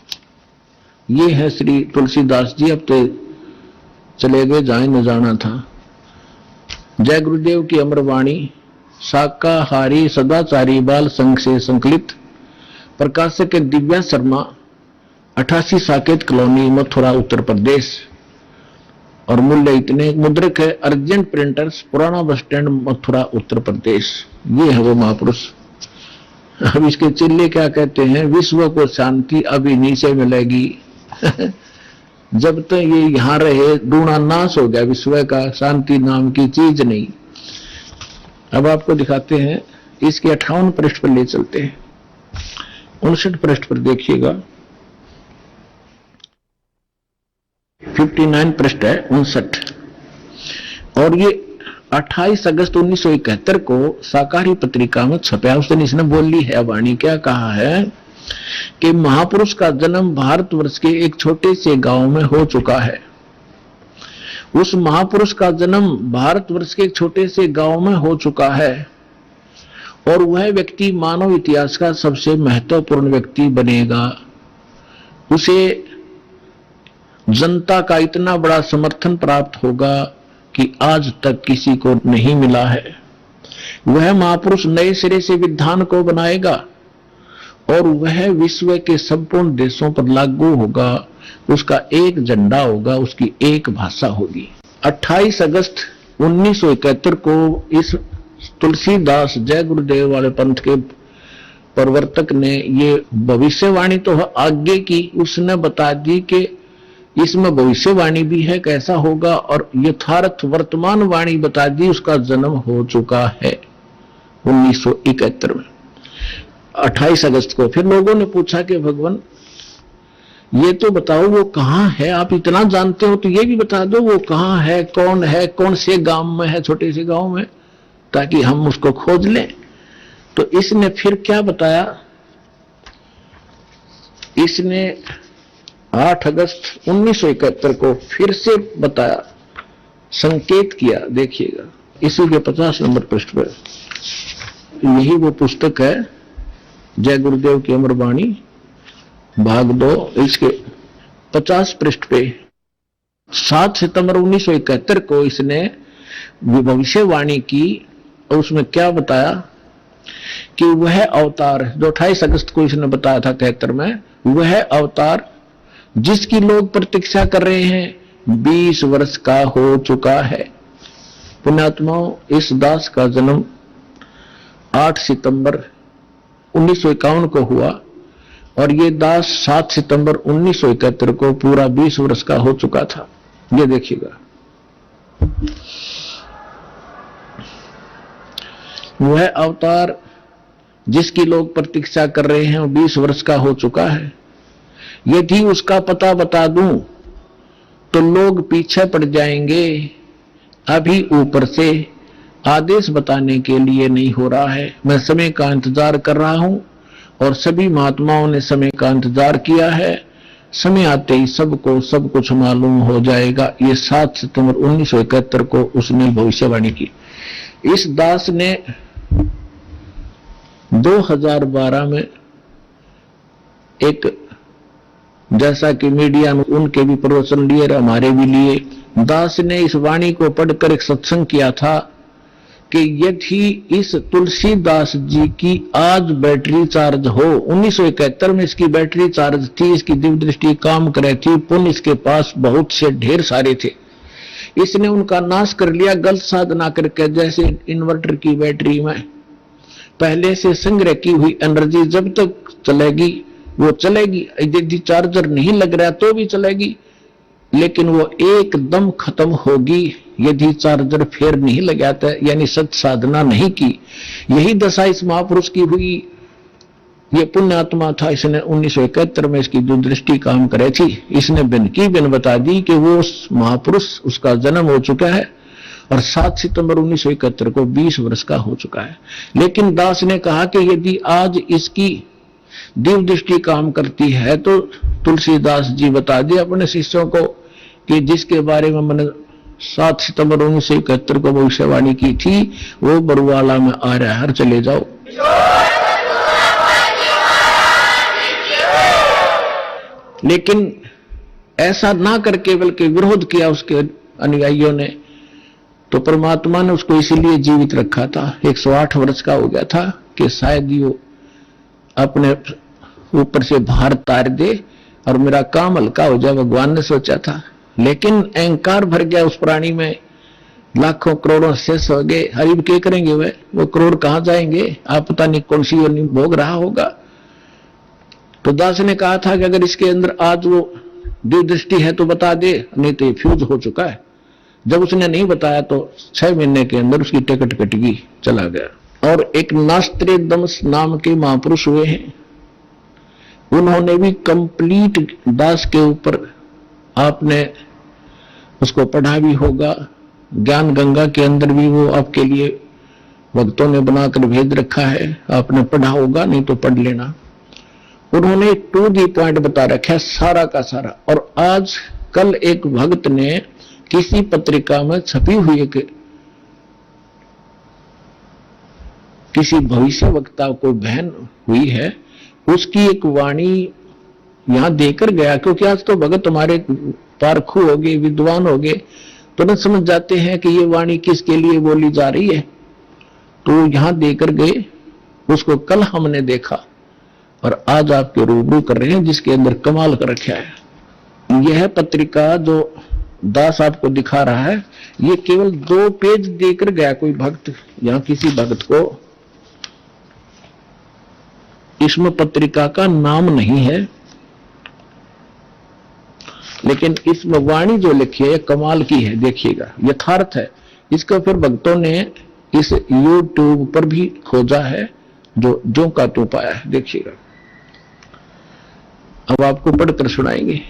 ये है श्री तुलसीदास जी, अब तो चले गए, जाए न जाना था। जय गुरुदेव की अमर वाणी, शाकाहारी सदाचारी बाल संघ से संकलित, प्रकाशक दिव्या शर्मा, 88 साकेत कॉलोनी, मथुरा, उत्तर प्रदेश। और मूल्य इतने, मुद्रक है अर्जेंट प्रिंटर्स, पुराना बस स्टैंड, मथुरा, उत्तर प्रदेश। ये है वो महापुरुष। अब इसके चिल्ले क्या कहते हैं, विश्व को शांति अभी नीचे मिलेगी जब तक ये यहां रहे, डूणा नाश हो गया विश्व का, शांति नाम की चीज नहीं। अब आपको दिखाते हैं, इसके 58 पृष्ठ पर ले चलते हैं। 59 पृष्ठ पर देखिएगा, 59 पृष्ठ है, 59। और ये 28 अगस्त 1971 को साकारी पत्रिका में छपा। उस दिन इसने बोली है वाणी, क्या कहा है कि महापुरुष का जन्म भारतवर्ष के एक छोटे से गांव में हो चुका है। उस महापुरुष का जन्म भारतवर्ष के एक छोटे से गांव में हो चुका है और वह व्यक्ति मानव इतिहास का सबसे महत्वपूर्ण व्यक्ति बनेगा। उसे जनता का इतना बड़ा समर्थन प्राप्त होगा कि आज तक किसी को नहीं मिला है। वह महापुरुष नए सिरे से विधान को बनाएगा और वह विश्व के संपूर्ण देशों पर लागू होगा। उसका एक झंडा होगा, उसकी एक भाषा होगी। 28 अगस्त 1971 को इस तुलसीदास जय गुरुदेव वाले पंथ के प्रवर्तक ने ये भविष्यवाणी तो आगे की, उसने बता दी कि इसमें भविष्यवाणी भी है कैसा होगा, और यथार्थ वर्तमान वाणी बता दी, उसका जन्म हो चुका है 1971 में 28 अगस्त को। फिर लोगों ने पूछा कि भगवान ये तो बताओ वो कहां है, आप इतना जानते हो तो ये भी बता दो वो कहां है, कौन से गांव में है, छोटे से गांव में, ताकि हम उसको खोज लें। तो इसने फिर क्या बताया, इसने 8 अगस्त 1971 को फिर से बताया, संकेत किया। देखिएगा इसी के 50 नंबर पृष्ठ पर, यही वो पुस्तक है जय गुरुदेव की अमर वाणी भाग 2, इसके 50 पृष्ठ पे 7 सितंबर 1971 को इसने भविष्यवाणी की। और उसमें क्या बताया कि वह अवतार जो 28 अगस्त को इसने बताया था 73 में, वह अवतार जिसकी लोग प्रतीक्षा कर रहे हैं 20 वर्ष का हो चुका है। पुण्यात्माओं, इस दास का जन्म 8 सितंबर 1951 को हुआ और ये दास 7 सितंबर 1971 को पूरा 20 वर्ष का हो चुका था। ये देखिएगा, वह अवतार जिसकी लोग प्रतीक्षा कर रहे हैं 20 वर्ष का हो चुका है। यदि उसका पता बता दूं तो लोग पीछे पड़ जाएंगे। अभी ऊपर से आदेश बताने के लिए नहीं हो रहा है। मैं समय का इंतजार कर रहा हूं और सभी महात्माओं ने समय का इंतजार किया है। समय आते ही सबको सब कुछ मालूम हो जाएगा। ये 7 सितंबर 1971 को उसने भविष्यवाणी की। इस दास ने 2012 में एक, जैसा कि मीडिया में उनके भी प्रवचन लिए, हमारे भी लिए, दास ने इस वाणी को पढ़कर एक सत्संग किया था कि यदि इस तुलसीदास जी की आज बैटरी चार्ज हो, 1971 में इसकी बैटरी चार्ज थी, इसकी दिव्य दृष्टि काम कर रही थी, पुण्य इसके पास बहुत से ढेर सारे थे, इसने उनका नाश कर लिया गलत साधना करके। जैसे इन्वर्टर की बैटरी में पहले से संग्रह की हुई एनर्जी जब तक चलेगी वो चलेगी, यदि चार्जर नहीं लग रहा तो भी चलेगी, लेकिन वो एकदम खत्म होगी यदि चार्जर फिर नहीं लगाता, यानी सत साधना नहीं की। यही दशा इस महापुरुष की हुई। ये पुण्यात्मा था, इसने 1971 में इसकी दूरदृष्टि काम करे थी। इसने बिन की बिन बता दी कि वो महापुरुष, उसका जन्म हो चुका है और 7 सितंबर 1971 को 20 वर्ष का हो चुका है। लेकिन दास ने कहा कि यदि आज इसकी दिव्य दृष्टि काम करती है तो तुलसीदास जी बता दे अपने शिष्यों को कि जिसके बारे में मैंने 7 सितंबर 1971 को भविष्यवाणी की थी वो बरुवाला में आ रहा है, चले जाओ। लेकिन ऐसा ना करके बल्कि विरोध किया उसके अनुयायियों ने, तो परमात्मा ने उसको इसीलिए जीवित रखा था। 108 वर्ष का हो गया था कि शायद वो अपने ऊपर से भार तार दे और मेरा काम हल्का हो जाए, भगवान ने सोचा था। लेकिन अहंकार भर गया उस प्राणी में, लाखों करोड़ों शेष हो गए। हरीब क्या करेंगे वो करोड़ कहां जाएंगे, आप पता नहीं कौन सी योनि भोग रहा होगा। तो दास ने कहा था कि अगर इसके अंदर आज वो दिव्य दृष्टि है तो बता दे, नहीं तो ये फ्यूज हो चुका है। जब उसने नहीं बताया तो 6 महीने के अंदर उसकी टिकट कट गई, चला गया। और एक नास्त्रे दमस नाम के महापुरुष हुए हैं, उन्होंने भी कंप्लीट दास के ऊपर, आपने उसको पढ़ा भी होगा, ज्ञान गंगा के अंदर भी वो आपके लिए भक्तों ने बनाकर भेज रखा है, आपने पढ़ा होगा, नहीं तो पढ़ लेना। उन्होंने टू दी पॉइंट बता रखा है सारा का सारा। और आज कल एक भक्त ने किसी पत्रिका में छपी हुई एक किसी भविष्य वक्ता को बहन हुई है, उसकी एक वाणी यहां देकर गया, क्योंकि आज तो भगत हमारे पारखू हो गए, विद्वान हो गए, तो न समझ जाते हैं कि ये वाणी किसके लिए बोली जा रही है। तो यहां देकर गए, उसको कल हमने देखा और आज आपके रूबरू कर रहे हैं, जिसके अंदर कमाल कर रखा है। यह पत्रिका जो दास आपको दिखा रहा है, ये केवल 2 पेज देकर गया कोई भक्त, यहां किसी भक्त को इसमें पत्रिका का नाम नहीं है, लेकिन इसमें वाणी जो लिखी है कमाल की है, देखिएगा, यथार्थ है। इसको फिर भक्तों ने इस YouTube पर भी खोजा है, जो का तो पाया है, देखिएगा। अब आपको पढ़कर सुनाएंगे।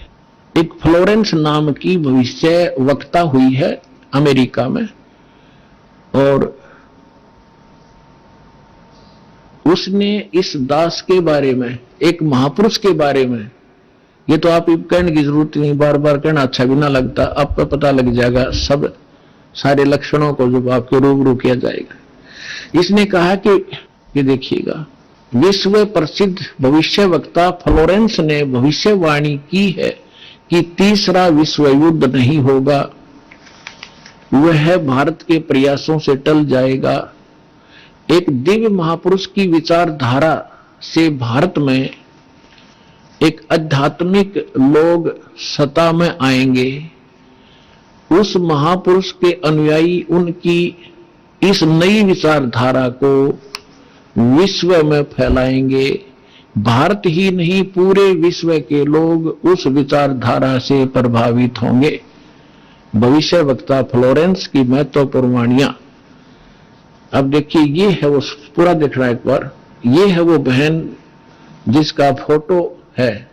एक फ्लोरेंस नाम की भविष्य वक्ता हुई है अमेरिका में, और उसने इस दास के बारे में, एक महापुरुष के बारे में, ये तो आप कहने की जरूरत नहीं, बार बार कहना अच्छा भी ना लगता, आपको पता लग जाएगा सब सारे लक्षणों को जब आपके रूबरू किया जाएगा। इसने कहा कि ये देखिएगा, विश्व प्रसिद्ध भविष्य वक्ता फ्लोरेंस ने भविष्यवाणी की है कि तीसरा विश्व युद्ध नहीं होगा, वह भारत के प्रयासों से टल जाएगा। एक दिव्य महापुरुष की विचारधारा से भारत में एक आध्यात्मिक लोग सत्ता में आएंगे। उस महापुरुष के अनुयायी उनकी इस नई विचारधारा को विश्व में फैलाएंगे। भारत ही नहीं, पूरे विश्व के लोग उस विचारधारा से प्रभावित होंगे। भविष्य वक्ता फ्लोरेंस की महत्वपूर्ण वाणियां। अब देखिए, ये है वो, पूरा देखना एक बार, ये है वो बहन जिसका फोटो है,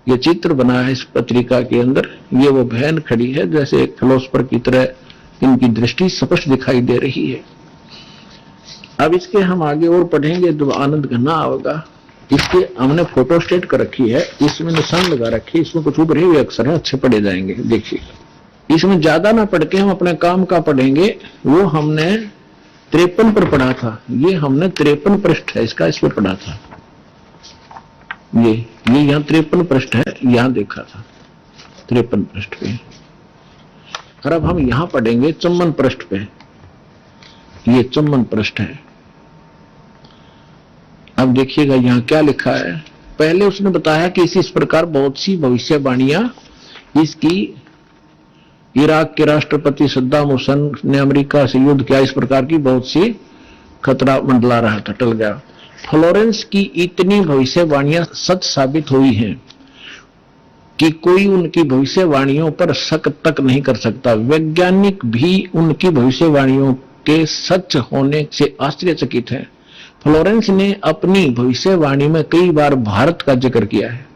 ये चित्र बना है इस पत्रिका के अंदर। ये वो बहन खड़ी है, जैसे एक फिलोसफर की तरह इनकी दृष्टि स्पष्ट दिखाई दे रही है। अब इसके हम आगे और पढ़ेंगे तो आनंद घना होगा। इसके हमने फोटो स्टेट कर रखी है, इसमें निशान लगा रखी है, इसमें कुछ उभरे हुए अक्षर है, अच्छे पढ़े जाएंगे। देखिए, इसमें ज्यादा ना पढ़ के हम अपने काम का पढ़ेंगे। वो हमने 53 पर पढ़ा था, ये हमने 53 पृष्ठ है इसका, इस पर पढ़ा था। ये यहाँ 53 पृष्ठ है, यहां देखा था 53 पृष्ठ पे। और अब हम यहां पढ़ेंगे 54 पृष्ठ पे। ये 54 पृष्ठ है। अब देखिएगा यहां क्या लिखा है। पहले उसने बताया कि इस प्रकार बहुत सी भविष्यवाणियां इसकी, इराक के राष्ट्रपति सद्दाम हुसैन ने अमेरिका से युद्ध किया, इस प्रकार की बहुत सी खतरा मंडला रहा था, टल गया। फ्लोरेंस की इतनी भविष्यवाणियां सच साबित हुई हैं कि कोई उनकी भविष्यवाणियों पर शक तक नहीं कर सकता। वैज्ञानिक भी उनकी भविष्यवाणियों के सच होने से आश्चर्यचकित हैं। फ्लोरेंस ने अपनी भविष्यवाणी में कई बार भारत का जिक्र किया है।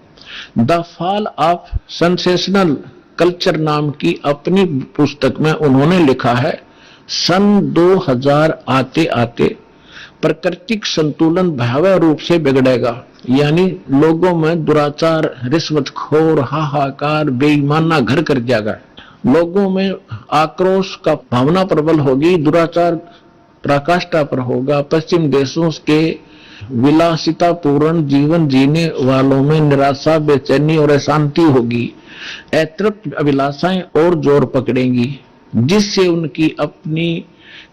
The fall of sensational culture नाम की अपनी पुस्तक में उन्होंने लिखा है, सन 2000 आते आते प्राकृतिक संतुलन भयावह रूप से बिगड़ेगा, यानी लोगों में दुराचार, रिश्वतखोर, हाहाकार, बेईमाना घर कर जाएगा। लोगों में आक्रोश का भावना प्रबल होगी, दुराचार पराकाष्ठा पर होगा। पश्चिम देशों के विलासितापूर्ण जीवन जीने वालों में निराशा, बेचैनी और अशांति होगी। अतृप्त अभिलाषाएं और जोर पकड़ेंगी, जिससे उनकी अपनी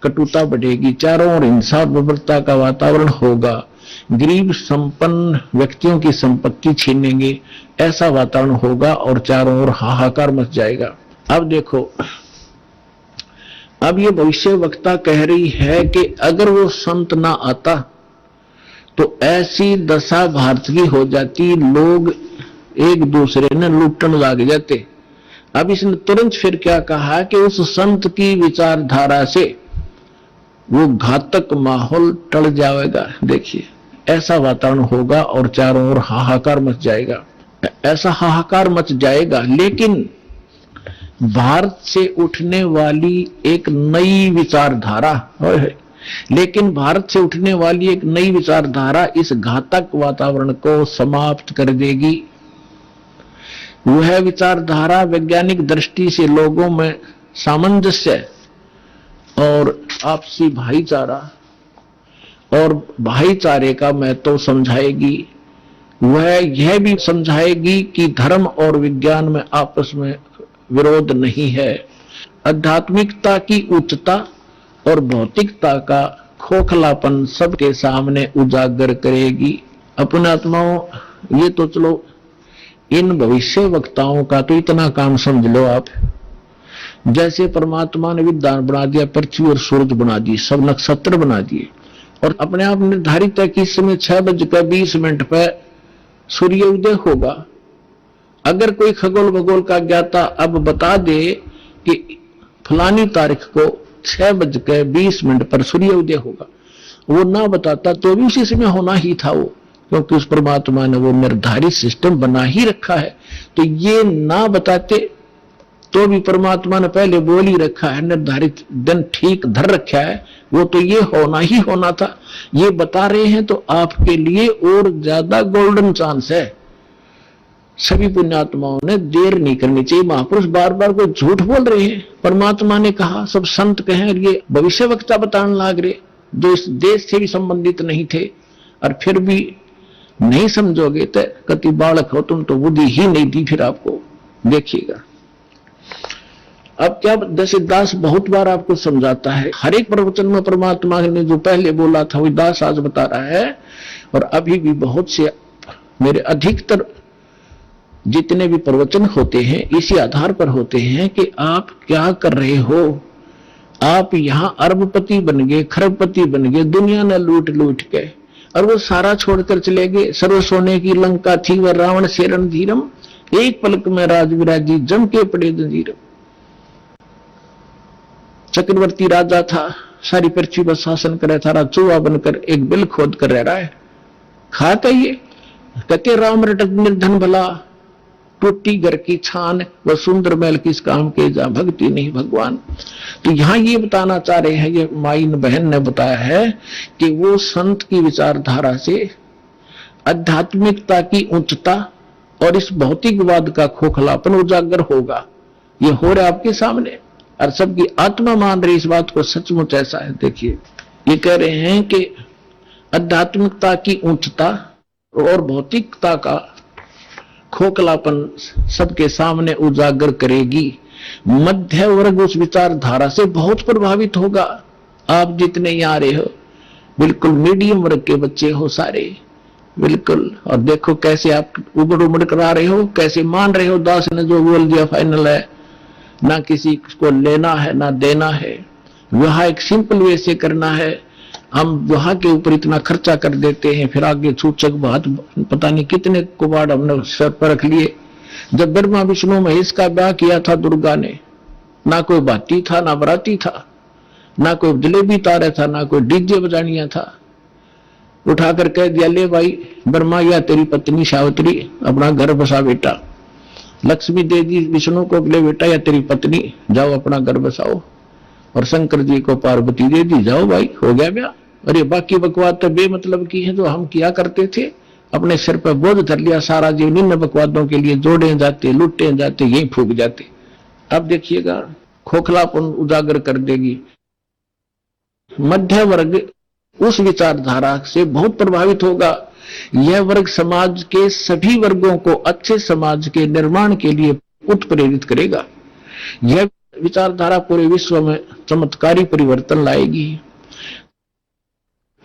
कटुता बढ़ेगी। चारों ओर हिंसा और बर्बरता का वातावरण होगा। गरीब संपन्न व्यक्तियों की संपत्ति छीनेंगे, ऐसा वातावरण होगा और चारों ओर हाहाकार मच जाएगा। अब देखो, अब ये भविष्य वक्ता कह रही है कि अगर वो संत ना आता तो ऐसी दशा भारत की हो जाती, लोग एक दूसरे ने लूटने लग जाते। अब इसने तुरंत फिर क्या कहा कि उस संत की विचारधारा से वो घातक माहौल टल जाएगा। देखिए, ऐसा वातावरण होगा और चारों ओर हाहाकार मच जाएगा। ऐसा हाहाकार मच जाएगा, लेकिन भारत से उठने वाली एक नई विचारधारा, लेकिन भारत से उठने वाली एक नई विचारधारा इस घातक वातावरण को समाप्त कर देगी। वह विचारधारा वैज्ञानिक दृष्टि से लोगों में सामंजस्य और आपसी भाईचारा और भाईचारे का महत्व समझाएगी। वह यह भी समझाएगी कि धर्म और विज्ञान में आपस में विरोध नहीं है। आध्यात्मिकता की उच्चता और भौतिकता का खोखलापन सबके सामने उजागर करेगी। अपने आत्माओं, ये तो चलो इन भविष्य वक्ताओं का तो इतना काम समझ लो आप, जैसे परमात्मा ने विद्वान बना दिया, पृथ्वी और सूरज बना दिए, सब नक्षत्र बना दिए, और अपने आप निर्धारित है कि इस समय 6:20 पर सूर्य उदय होगा। अगर कोई खगोल भगोल का ज्ञाता अब बता दे कि फलानी तारीख को 6:20 पर सूर्य उदय होगा, वो ना बताता तो भी उसी समय होना ही था वो, क्योंकि उस परमात्मा ने वो निर्धारित सिस्टम बना ही रखा है। तो ये ना बताते तो भी परमात्मा ने पहले बोल ही रखा है, निर्धारित दिन ठीक धर रखा है, वो तो ये होना ही होना था। ये बता रहे हैं तो आपके लिए और ज्यादा गोल्डन चांस है। सभी पुण्यात्माओं ने देर नहीं करनी चाहिए। महापुरुष बार बार कोई झूठ बोल रहे हैं, परमात्मा ने कहा, सब संत कहें, और ये भविष्य वक्ता बताने लाग रहे जो इस देश से भी संबंधित नहीं थे, और फिर भी नहीं समझोगे तो कति बालक हो तुम, तो बुद्धि ही नहीं दी फिर आपको। देखिएगा अब क्या, जैसे दास बहुत बार आपको समझाता है, हर एक प्रवचन में परमात्मा ने जो पहले बोला था वही दास आज बता रहा है। और अभी भी बहुत से मेरे अधिकतर जितने भी प्रवचन होते हैं इसी आधार पर होते हैं कि आप क्या कर रहे हो। आप यहां अरबपति बन गए, खरबपति बन गए, दुनिया ने लूट लूट के, और वो सारा छोड़कर चले गए। सर्व सोने की लंका थी वह रावण से रणधीरम, एक पलक में राज विराजी जम के पड़े जंजीरम। चक्रवर्ती राजा था, सारी पृथ्वी पर शासन करे, थारा चूहा बनकर एक बिल खोद कर रह रहा है। खा कहिए कहते राम रटक निर्धन भला, टूटी घर की छान, वह सुंदर महल किस काम के, जा भक्ति नहीं भगवान। तो यहां ये बताना चाह रहे हैं, ये माई बहन ने बताया है कि वो संत की विचारधारा से आध्यात्मिकता की उच्चता और इस भौतिकवाद का खोखलापन उजागर होगा। ये हो रहा है आपके सामने, और सबकी आत्मा मान रही इस बात को, सचमुच ऐसा है। देखिए ये कह रहे हैं कि आध्यात्मिकता की उच्चता और भौतिकता का खोखलापन सबके सामने उजागर करेगी। मध्य वर्ग उस विचारधारा से बहुत प्रभावित होगा। आप जितने यहाँ आ रहे हो बिल्कुल मीडियम वर्ग के बच्चे हो सारे, बिल्कुल। और देखो कैसे आप उबड़ उबड़ कर आ रहे हो, कैसे मान रहे हो दास ने जो बोल दिया फाइनल है, ना किसी को लेना है ना देना है। वहां एक सिंपल वे से करना है, हम वहां के ऊपर इतना खर्चा कर देते हैं, फिर आगे सूचक बात पता नहीं कितने कुबाड़ हमने सर पर रख लिए। जब ब्रह्मा विष्णु महेश का ब्याह किया था दुर्गा ने, ना कोई बाती था ना बराती था, ना कोई जलेबी तारे था, ना कोई डीजे बजानिया था। उठाकर कह दिया ले भाई ब्रह्मा या तेरी पत्नी सावित्री अपना घर बसा बेटा। लक्ष्मी दे दी विष्णु को, ले बेटा या तेरी पत्नी जाओ अपना घर बसाओ। और शंकर जी को पार्वती दे दी, जाओ भाई हो गया ब्याह। अरे बाकी बकवाद तो बेमतलब की है जो हम किया करते थे, अपने सिर पर बोझ धर लिया सारा जीवन इन बकवादों के लिए, जोड़े जाते लूटे जाते यही फूक जाते। अब देखिएगा खोखलापन उजागर कर देगी। मध्य वर्ग उस विचारधारा से बहुत प्रभावित होगा। यह वर्ग समाज के सभी वर्गों को अच्छे समाज के निर्माण के लिए उत्प्रेरित करेगा। यह विचारधारा पूरे विश्व में चमत्कारी परिवर्तन लाएगी।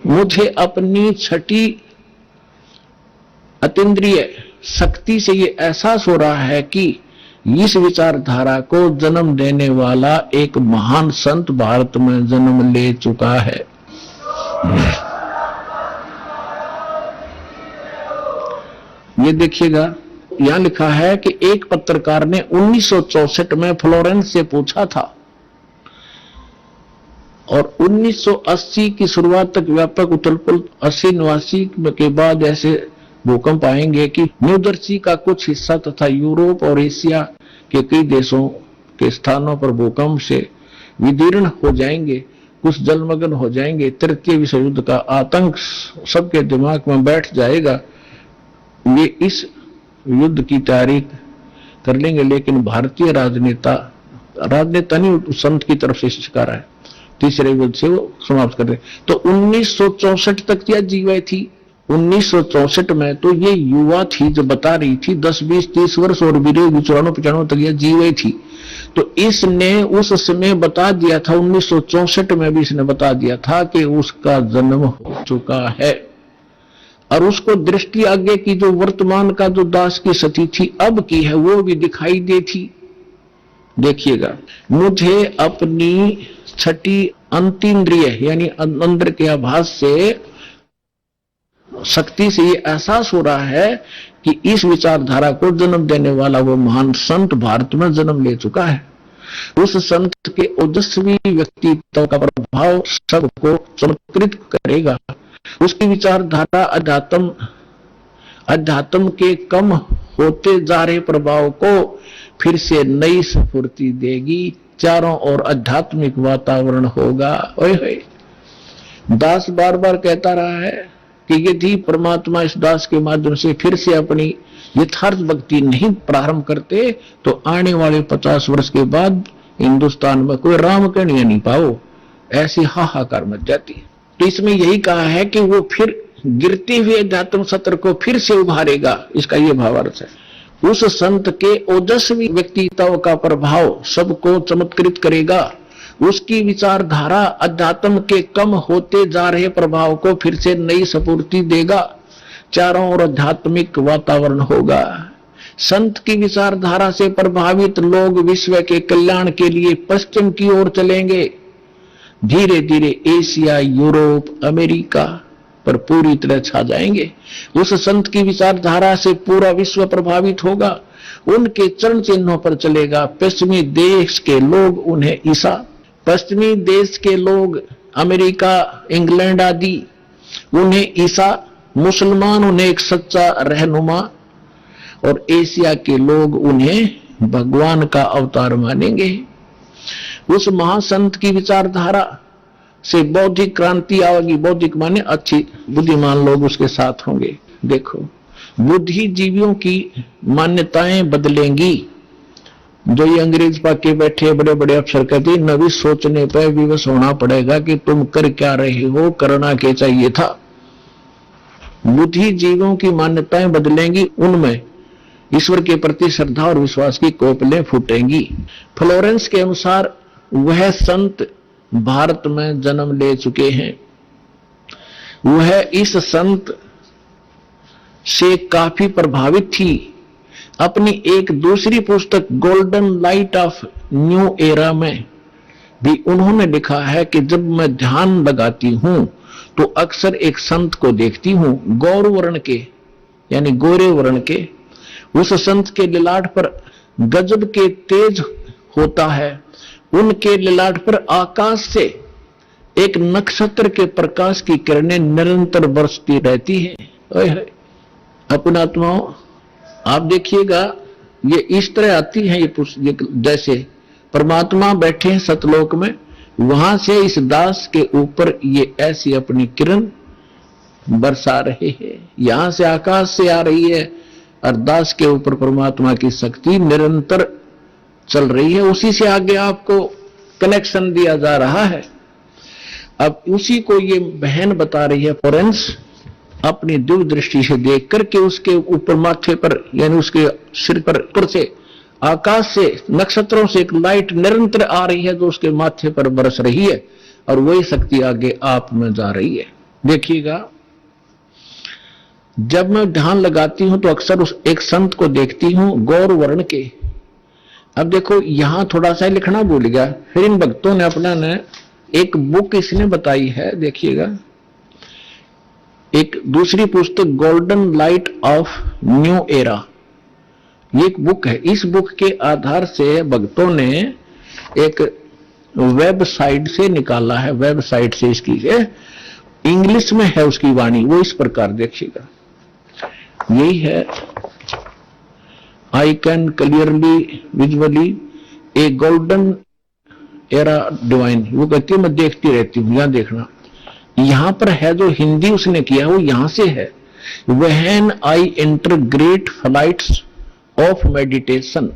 मुझे अपनी छठी अतीन्द्रिय शक्ति से ये एहसास हो रहा है कि इस विचारधारा को जन्म देने वाला एक महान संत भारत में जन्म ले चुका है। ये देखिएगा यहां लिखा है कि एक पत्रकार ने 1964 में फ्लोरेंस से पूछा था और 1980 की शुरुआत तक व्यापक उथल-पुथल 80-89 के बाद ऐसे भूकंप आएंगे कि न्यू जर्सी का कुछ हिस्सा तथा यूरोप और एशिया के कई देशों के स्थानों पर भूकंप से विदीर्ण हो जाएंगे, कुछ जलमग्न हो जाएंगे। तृतीय विश्व युद्ध का आतंक सबके दिमाग में बैठ जाएगा। वे इस युद्ध की तैयारी कर लेंगे, लेकिन भारतीय राजनेता नहीं संत की तरफ से शिकार है, तीसरे युद्ध से वो समाप्त कर दे। तो 1964 तक यह जीवा थी। 1964 में तो ये युवा थी जो बता रही थी, 10, 20, 30 वर्ष और भी 94-95 तक यह जीवा थी। तो इसने उस समय बता दिया था, 1964 में भी इसने बता दिया था कि उसका जन्म हो चुका है। और उसको दृष्टि आगे की जो वर्तमान का जो दास की स्थिति थी अब की है वो भी दिखाई दी थी। देखिएगा मुझे अपनी छठी अंतीन्द्रिय यानी अंदर के आभास से शक्ति से ये एहसास हो रहा है कि इस विचारधारा को जन्म देने वाला वो महान संत भारत में जन्म ले चुका है। उस संत के ओजस्वी व्यक्तित्व का प्रभाव सबको चमत्कृत करेगा। उसकी विचारधारा अध्यात्म के कम होते जा रहे प्रभाव को फिर से नई स्फूर्ति देगी, चारों ओर आध्यात्मिक वातावरण होगा। ओए होए, दास बार बार कहता रहा है कि यदि परमात्मा इस दास के माध्यम से फिर से अपनी यथार्थ भक्ति नहीं प्रारंभ करते तो आने वाले 50 वर्ष के बाद हिंदुस्तान में कोई राम कन्हैया नहीं पाओ, ऐसी हाहाकार मच जाती है। तो इसमें यही कहा है कि वो फिर गिरते हुए अध्यात्म सत्र को फिर से उभारेगा, इसका ये भावार्थ है। उस संत के ओजस्वी व्यक्तित्व का प्रभाव सबको चमत्कृत करेगा, उसकी विचारधारा अध्यात्म के कम होते जा रहे प्रभाव को फिर से नई स्फूर्ति देगा, चारों ओर आध्यात्मिक वातावरण होगा। संत की विचारधारा से प्रभावित लोग विश्व के कल्याण के लिए पश्चिम की ओर चलेंगे, धीरे धीरे एशिया, यूरोप, अमेरिका पर पूरी तरह छा जाएंगे। उस संत की विचारधारा से पूरा विश्व प्रभावित होगा, उनके चरण चिन्हों पर चलेगा। पश्चिमी देश के लोग उन्हें ईसा, पश्चिमी देश के लोग अमेरिका, इंग्लैंड आदि उन्हें ईसा, मुसलमान उन्हें एक सच्चा रहनुमा और एशिया के लोग उन्हें भगवान का अवतार मानेंगे। उस महासंत की विचारधारा से बौद्धिक क्रांति आएगी, बौद्धिक माने अच्छी बुद्धिमान लोग उसके साथ होंगे। देखो, बुद्धिजीवियों की मान्यताएं बदलेंगी। जो ये अंग्रेज पाके बैठे बड़े बड़े अफसर कहते नवी सोचने पर विवश होना पड़ेगा कि तुम कर क्या रहे हो, करना क्या चाहिए था। बुद्धिजीवियों की मान्यताएं बदलेंगी, उनमें ईश्वर के प्रति श्रद्धा और विश्वास की कोपलें फूटेंगी। फ्लोरेंस के अनुसार वह संत भारत में जन्म ले चुके हैं। वह इस संत से काफी प्रभावित थी। अपनी एक दूसरी पुस्तक golden light of new era में भी उन्होंने लिखा है कि जब मैं ध्यान लगाती हूं तो अक्सर एक संत को देखती हूं, गौर वर्ण के यानी गोरे वर्ण के। उस संत के ललाट पर गजब के तेज होता है, उनके ललाट पर आकाश से एक नक्षत्र के प्रकाश की किरणें निरंतर बरसती रहती हैं। अपना आत्माओं, आप देखिएगा ये इस तरह आती है, ये जैसे परमात्मा बैठे हैं सतलोक में, वहां से इस दास के ऊपर ये ऐसी अपनी किरण बरसा रहे हैं। यहां से आकाश से आ रही है और दास के ऊपर परमात्मा की शक्ति निरंतर चल रही है। उसी से आगे आपको कनेक्शन दिया जा रहा है। अब उसी को ये बहन बता रही है फ्लोरेंस, अपनी दिव्य दृष्टि से देख करके उसके ऊपर माथे पर यानी उसके सिर पर ऊपर से आकाश से नक्षत्रों से एक लाइट निरंतर आ रही है जो उसके माथे पर बरस रही है और वही शक्ति आगे आप में जा रही है। देखिएगा, जब मैं ध्यान लगाती हूं तो अक्सर उस एक संत को देखती हूं गौर वर्ण के। अब देखो यहां थोड़ा सा लिखना भूल गया, फिर इन भक्तों ने अपना ने एक बुक इसने बताई है, देखिएगा एक दूसरी पुस्तक golden light of new era, ये एक बुक है। इस बुक के आधार से भक्तों ने एक वेबसाइट से निकाला है, वेबसाइट से इसकी इंग्लिश में है उसकी वाणी, वो इस प्रकार देखिएगा, यही है, I can clearly visually A golden era divine. वो कहती है मैं देखती रहती हूं, यहां देखना, यहां पर है जो हिंदी उसने किया वो यहां से है। When I enter great flights of meditation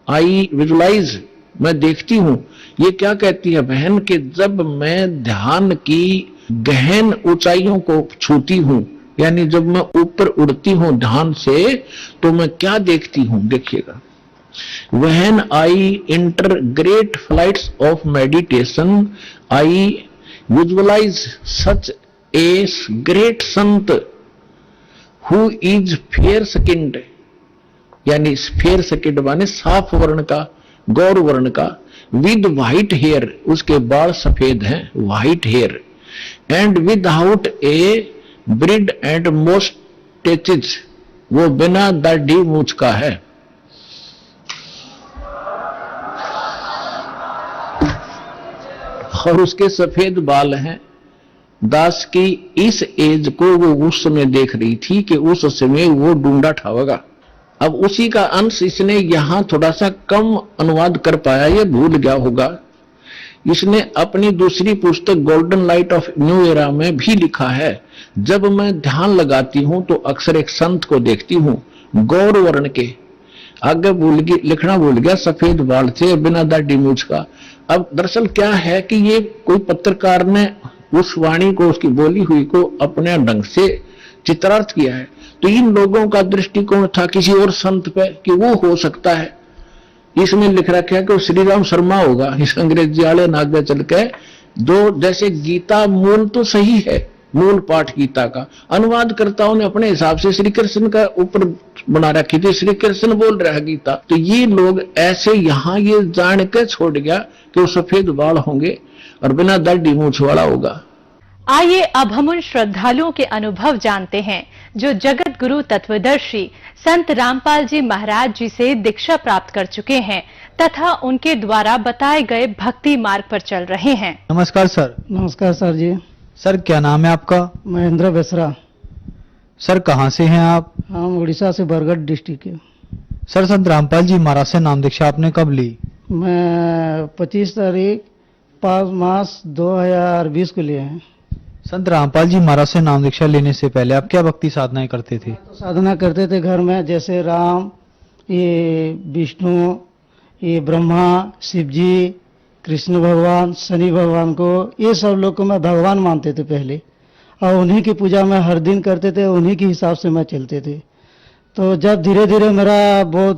I visualise, मैं देखती हूं, ये क्या कहती है बहन कि जब मैं ध्यान की गहन ऊंचाइयों को छूती हूं, यानी जब मैं ऊपर उड़ती हूं ध्यान से, तो मैं क्या देखती हूं, देखिएगा, when I enter great flights of meditation I visualise such a great संत हु इज फेयर स्किन्ड, यानी फेयर स्किन्ड माने साफ वर्ण का, गौर वर्ण का, विद व्हाइट हेयर, उसके बाल सफेद हैं, white hair, and without a beard and moustaches, वो बिना दाढ़ी मूंछ का है। और उसके सफेद बाल हैं। दास की इस एज को वो उस समय देख रही थी कि उस समय वो डूंडा ठावेगा। अब उसी का अंश इसने यहां थोड़ा सा कम अनुवाद कर पाया, ये भूल गया होगा। इसने अपनी दूसरी पुस्तक golden light of new era में भी लिखा है, जब मैं ध्यान लगाती हूं तो अक्सर एक संत को देखती हूं, गौर वर्ण के, आगे लिखना भूल गया, सफेद बाल थे, बिना दाढ़ी मूछ का। अब दरअसल क्या है कि ये कोई पत्रकार ने उस वाणी को, उसकी बोली हुई को अपने ढंग से चित्रार्थ किया है। तो इन लोगों का दृष्टिकोण था किसी और संत पे कि वो हो सकता है। इसमें लिख रखा है कि वो श्री राम शर्मा होगा। इस अंग्रेजी वाले ने आगे चल के दो, जैसे गीता मूल तो सही है, मूल पाठ गीता का, अनुवादकर्ताओं ने अपने हिसाब से श्री कृष्ण का ऊपर बना रखी थी, श्री कृष्ण बोल रहा है गीता। तो ये लोग ऐसे यहां ये जान के छोड़ गया कि वो सफेद बाल होंगे और बिना दाढ़ी मूछ वाला होगा। आइए अब हम उन श्रद्धालुओं के अनुभव जानते हैं जो जगत गुरु तत्वदर्शी संत रामपाल जी महाराज जी से दीक्षा प्राप्त कर चुके हैं तथा उनके द्वारा बताए गए भक्ति मार्ग पर चल रहे हैं। नमस्कार सर। नमस्कार सर जी। सर क्या नाम है आपका? महेंद्र बेसरा। सर कहाँ से हैं आप? हम उड़ीसा से बरगढ़ डिस्ट्रिक्ट के। सर संत रामपाल जी महाराज से नाम दीक्षा आपने कब ली? मैं 25 तारीख 5 मार्च 2020 को लिए हैं। संत रामपाल जी महाराज से नाम दीक्षा लेने से पहले आप क्या भक्ति साधनाएं करते थे? साधना करते थे घर में, जैसे राम, ये विष्णु, ये ब्रह्मा, शिव जी, कृष्ण भगवान, शनि भगवान को, ये सब लोग को मैं भगवान मानते थे पहले, और उन्हीं की पूजा मैं हर दिन करते थे, उन्हीं के हिसाब से मैं चलते थे। तो जब धीरे धीरे मेरा बहुत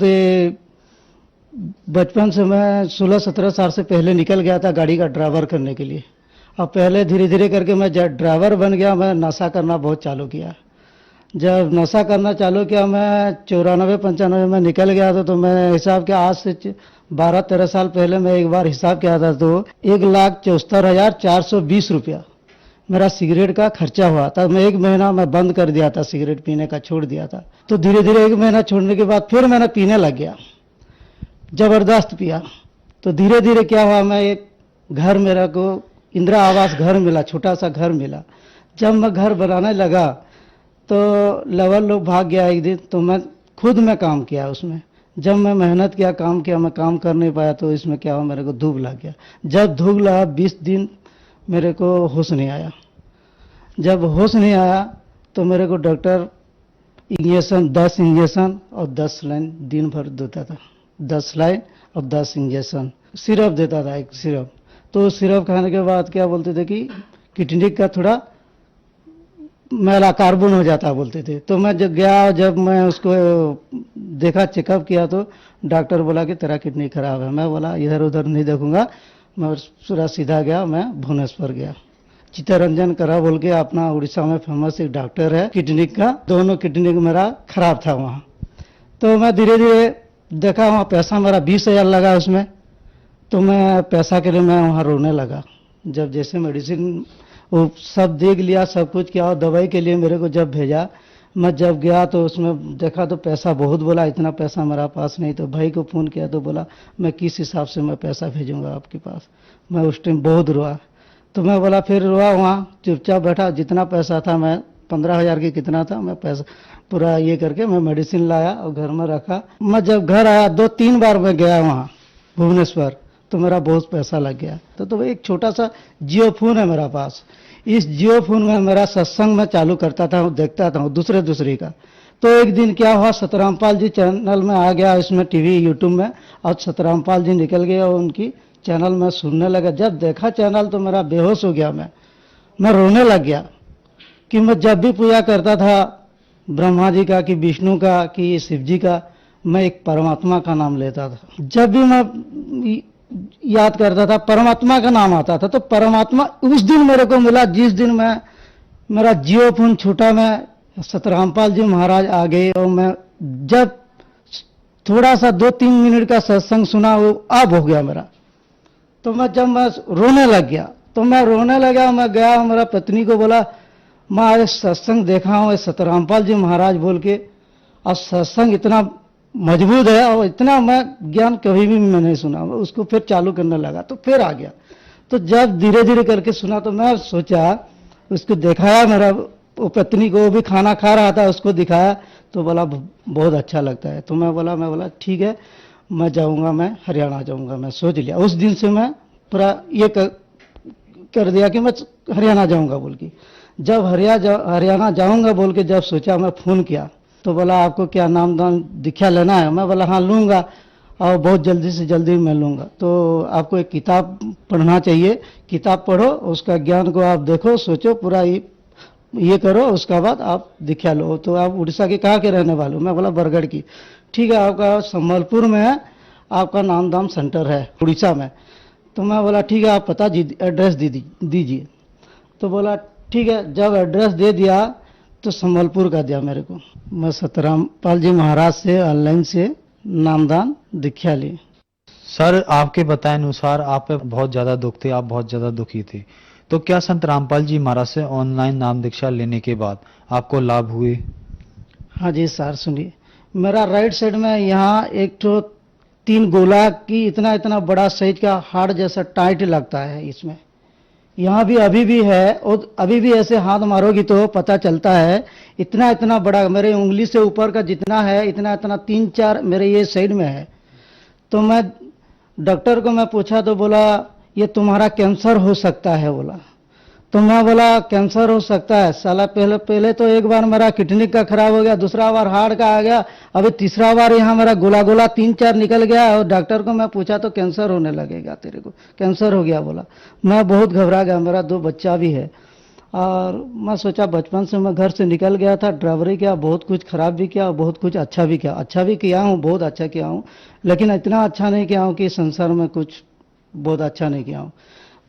बचपन से, मैं 16-17 साल से पहले निकल गया था गाड़ी का ड्राइवर करने के लिए। अब पहले धीरे धीरे करके मैं जब ड्राइवर बन गया, मैं नशा करना बहुत चालू किया। जब नशा करना चालू किया, मैं 94-95 में निकल गया था। तो मैं हिसाब किया, आज से 12-13 साल पहले मैं एक बार हिसाब किया था, तो 1,74,420 रुपया मेरा सिगरेट का खर्चा हुआ था। मैं 1 महीना मैं बंद कर दिया था, सिगरेट पीने का छोड़ दिया था। तो धीरे धीरे 1 महीना छोड़ने के बाद फिर मैंने पीने लग गया, जबरदस्त पिया। तो धीरे धीरे क्या हुआ, मैं एक घर, मेरा को इंदिरा आवास घर मिला, छोटा सा घर मिला। जब मैं घर बनाने लगा तो लेबर लोग भाग गया एक दिन, तो मैं खुद में काम किया उसमें। जब मैं मेहनत किया, काम किया, मैं काम कर नहीं पाया, तो इसमें क्या हुआ, मेरे को धूप लग गया। जब धूप लगा 20 दिन मेरे को होश नहीं आया। जब होश नहीं आया तो मेरे को डॉक्टर इंजेक्शन, 10 इंजेक्शन और 10 लाइन दिन भर देता था। 10 लाइन और 10 इंजेक्शन, सिरप देता था, एक सिरप। तो सिरप खाने के बाद क्या बोलते थे कि किडनी का थोड़ा मैला कार्बन हो जाता बोलते थे। तो मैं जब गया, जब मैं उसको देखा, चेकअप किया, तो डॉक्टर बोला कि तेरा किडनी खराब है। मैं बोला इधर उधर नहीं देखूंगा, मैं पूरा सीधा गया, मैं भुवनेश्वर गया। चित्तरंजन करा बोल के अपना उड़ीसा में फेमस एक डॉक्टर है किडनी का, दोनों किडनी मेरा खराब था वहाँ। तो मैं धीरे धीरे देखा, वहाँ पैसा मेरा 20,000 लगा उसमें। तो मैं पैसा के लिए मैं वहाँ रोने लगा। जब जैसे मेडिसिन वो सब देख लिया, सब कुछ किया, और दवाई के लिए मेरे को जब भेजा, मैं जब गया तो उसमें देखा तो पैसा बहुत, बोला इतना पैसा मेरा पास नहीं। तो भाई को फ़ोन किया तो बोला मैं किस हिसाब से मैं पैसा भेजूंगा आपके पास। मैं उस टाइम बहुत रोआ। तो मैं बोला, फिर रोआ, वहाँ चुपचाप बैठा। जितना पैसा था, मैं 15,000 की कितना था, मैं पैसा पूरा ये करके मैं मेडिसिन लाया और घर में रखा। मैं जब घर आया, 2-3 बार मैं गया वहाँ भुवनेश्वर, तो मेरा बहुत पैसा लग गया। तो एक छोटा सा जियो फोन है मेरा पास। इस जियो फोन में मेरा सत्संग में चालू करता था, देखता था दूसरे का। तो एक दिन क्या हुआ, सतरामपाल जी चैनल में आ गया, इसमें टीवी यूट्यूब में, और सतरामपाल जी निकल गए और उनकी चैनल में सुनने लगा। जब देखा चैनल तो मेरा बेहोश हो गया, मैं रोने लग गया कि मैं जब भी पूजा करता था ब्रह्मा जी का, कि विष्णु का, कि शिव जी का, मैं एक परमात्मा का नाम लेता था। जब भी मैं याद करता था, परमात्मा का नाम आता था। तो परमात्मा उस दिन मेरे को मिला जिस दिन मैं, मेरा जियो फोन छूटा। मैं सतरामपाल जी महाराज आ गए, और मैं जब थोड़ा सा 2-3 मिनट का सत्संग सुना, वो अब हो गया मेरा। तो मैं रोने लग गया। तो मैं रोने लगा, मैं गया, मेरा पत्नी को बोला, मैं आज सत्संग देखा हूँ सतरामपाल जी महाराज बोल के, और सत्संग इतना मजबूत है और इतना मैं ज्ञान कभी भी मैं नहीं सुना। उसको फिर चालू करने लगा, तो फिर आ गया। तो जब धीरे धीरे करके सुना, तो मैं सोचा, उसको दिखाया, मेरा वो पत्नी को भी खाना खा रहा था, उसको दिखाया तो बोला बहुत अच्छा लगता है। तो मैं बोला ठीक है, मैं जाऊंगा, मैं हरियाणा जाऊंगा। मैं सोच लिया उस दिन से मैं पूरा ये कर दिया कि मैं हरियाणा जाऊंगा बोल के। जब हरियाणा जाऊंगा बोल के जब सोचा, मैं फोन किया तो बोला आपको क्या नाम दान दीक्षा लेना है? मैं बोला हाँ लूंगा, और बहुत जल्दी से जल्दी मैं लूंगा। तो आपको एक किताब पढ़ना चाहिए, किताब पढ़ो, उसका ज्ञान को आप देखो, सोचो, पूरा ये करो, उसका बाद आप दीक्षा लो। तो आप उड़ीसा के कहाँ के रहने वाले हो? मैं बोला बरगढ़ की। ठीक है, आपका संबलपुर में है, आपका नाम दाम सेंटर है उड़ीसा में। तो मैं बोला ठीक है, आप पता एड्रेस दीजिए। तो बोला ठीक है। जब एड्रेस दे दिया तो संबलपुर का दिया मेरे को। मैं सतरामपाल जी महाराज से ऑनलाइन से नामदान दीक्षा ली। सर, आपके बताए अनुसार आप पे बहुत ज्यादा दुख थे, आप बहुत ज्यादा दुखी थे, तो क्या संत रामपाल जी महाराज से ऑनलाइन नाम दीक्षा लेने के बाद आपको लाभ हुए? हाँ जी सर, सुनिए, मेरा राइट साइड में यहाँ एक तो 3 गोला की इतना बड़ा साइज का हार्ड जैसा टाइट लगता है इसमें। यहाँ भी अभी भी है, और अभी भी ऐसे हाथ मारोगी तो पता चलता है। इतना बड़ा मेरे उंगली से ऊपर का जितना है, इतना 3-4 मेरे ये साइड में है। तो मैं डॉक्टर को मैं पूछा तो बोला ये तुम्हारा कैंसर हो सकता है बोला। तो मैं बोला कैंसर हो सकता है? साला पहले तो एक बार मेरा किडनी का खराब हो गया, दूसरा बार हार्ट का आ गया, अभी तीसरा बार यहाँ मेरा गोला 3-4 निकल गया। और डॉक्टर को मैं पूछा तो कैंसर होने लगेगा, तेरे को कैंसर हो गया बोला। मैं बहुत घबरा गया, मेरा 2 बच्चा भी है। और मैं सोचा बचपन से मैं घर से निकल गया था, ड्राइवरी किया, बहुत कुछ खराब भी किया, बहुत कुछ अच्छा भी किया। अच्छा भी किया हूँ, बहुत अच्छा किया हूँ, लेकिन इतना अच्छा नहीं किया हूँ कि संसार में कुछ बहुत अच्छा नहीं किया हूँ।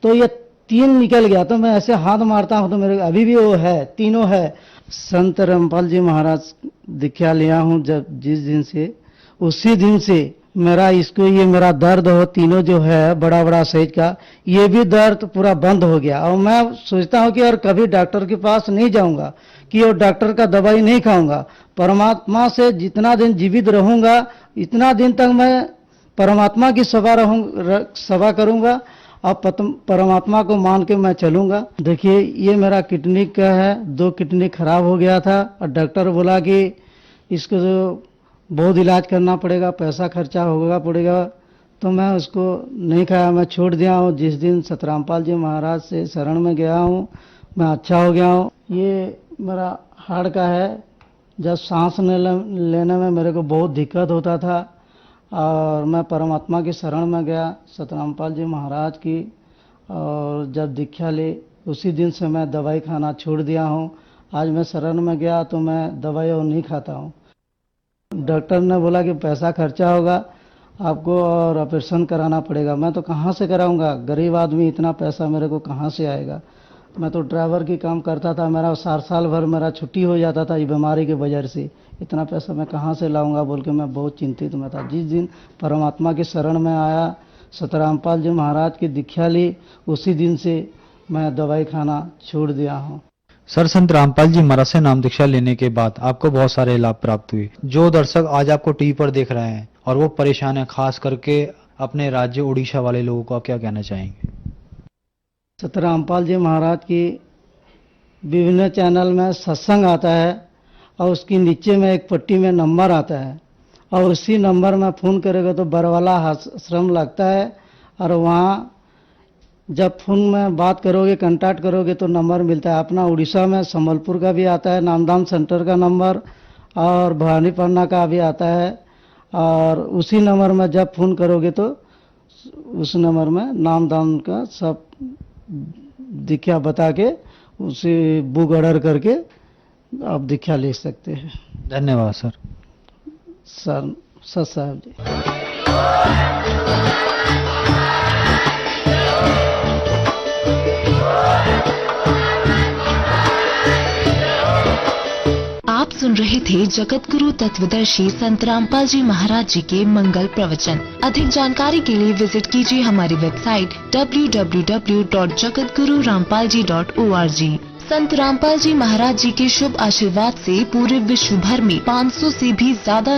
तो ये 3 निकल गया, तो मैं ऐसे हाथ मारता हूँ तो मेरे अभी भी वो है, तीनों है। संत रामपाल जी महाराज दीक्षा लिया हूँ जब जिस दिन से, उसी दिन से मेरा ये मेरा दर्द हो, तीनों जो है बड़ा साइज का, ये भी दर्द पूरा बंद हो गया। और मैं सोचता हूँ कि और कभी डॉक्टर के पास नहीं जाऊंगा, कि और डॉक्टर का दवाई नहीं खाऊंगा। परमात्मा से जितना दिन जीवित रहूंगा, इतना दिन तक मैं परमात्मा की सेवा करूंगा और परमात्मा को मान के मैं चलूंगा। देखिए ये मेरा किडनी का है, 2 किडनी खराब हो गया था, और डॉक्टर बोला कि इसको जो बहुत इलाज करना पड़ेगा, पैसा खर्चा होगा पड़ेगा। तो मैं उसको नहीं खाया, मैं छोड़ दिया हूँ। जिस दिन सतरामपाल जी महाराज से शरण में गया हूँ, मैं अच्छा हो गया हूँ। ये मेरा हार्ट का है, जब सांस लेने में मेरे को बहुत दिक्कत होता था, और मैं परमात्मा की शरण में गया, सतरामपाल जी महाराज की, और जब दीक्षा ली उसी दिन से मैं दवाई खाना छोड़ दिया हूँ। आज मैं शरण में गया तो मैं दवाई और नहीं खाता हूँ। डॉक्टर ने बोला कि पैसा खर्चा होगा आपको और ऑपरेशन कराना पड़ेगा। मैं तो कहाँ से कराऊंगा, गरीब आदमी, इतना पैसा मेरे को कहाँ से आएगा। मैं तो ड्राइवर की काम करता था, मेरा साल भर मेरा छुट्टी हो जाता था ये बीमारी की वजह से। इतना पैसा मैं कहाँ से लाऊंगा बोल के मैं बहुत चिंतित में था। जिस दिन परमात्मा की शरण में आया, सतरामपाल जी महाराज की दीक्षा ली, उसी दिन से मैं दवाई खाना छोड़ दिया हूँ। सर, संत रामपाल जी महाराज से नाम दीक्षा लेने के बाद आपको बहुत सारे लाभ प्राप्त हुए। जो दर्शक आज आपको टीवी पर देख रहे हैं और वो परेशान है, खास करके अपने राज्य उड़ीसा वाले लोगों को आप क्या कहना चाहेंगे? सतरामपाल जी महाराज की विभिन्न चैनल में सत्संग आता है, और उसकी नीचे में एक पट्टी में नंबर आता है, और उसी नंबर में फ़ोन करेगा तो बरवाला आश्रम लगता है। और वहाँ जब फ़ोन में बात करोगे, कांटेक्ट करोगे तो नंबर मिलता है। अपना उड़ीसा में संबलपुर का भी आता है, नामदान सेंटर का नंबर, और भवानीपन्ना का भी आता है। और उसी नंबर में जब फ़ोन करोगे तो उस नंबर में नामदान का सब दीक्षा बता के उसे बुक ऑर्डर करके आप दीक्षा ले सकते हैं। धन्यवाद सर। सत साहब जी। आप सुन रहे थे जगत गुरु तत्वदर्शी संत रामपाल जी महाराज जी के मंगल प्रवचन। अधिक जानकारी के लिए विजिट कीजिए हमारी वेबसाइट www.jagatgururampalji.org। संत रामपाल जी महाराज जी के शुभ आशीर्वाद से पूरे विश्व भर में 500 से भी ज्यादा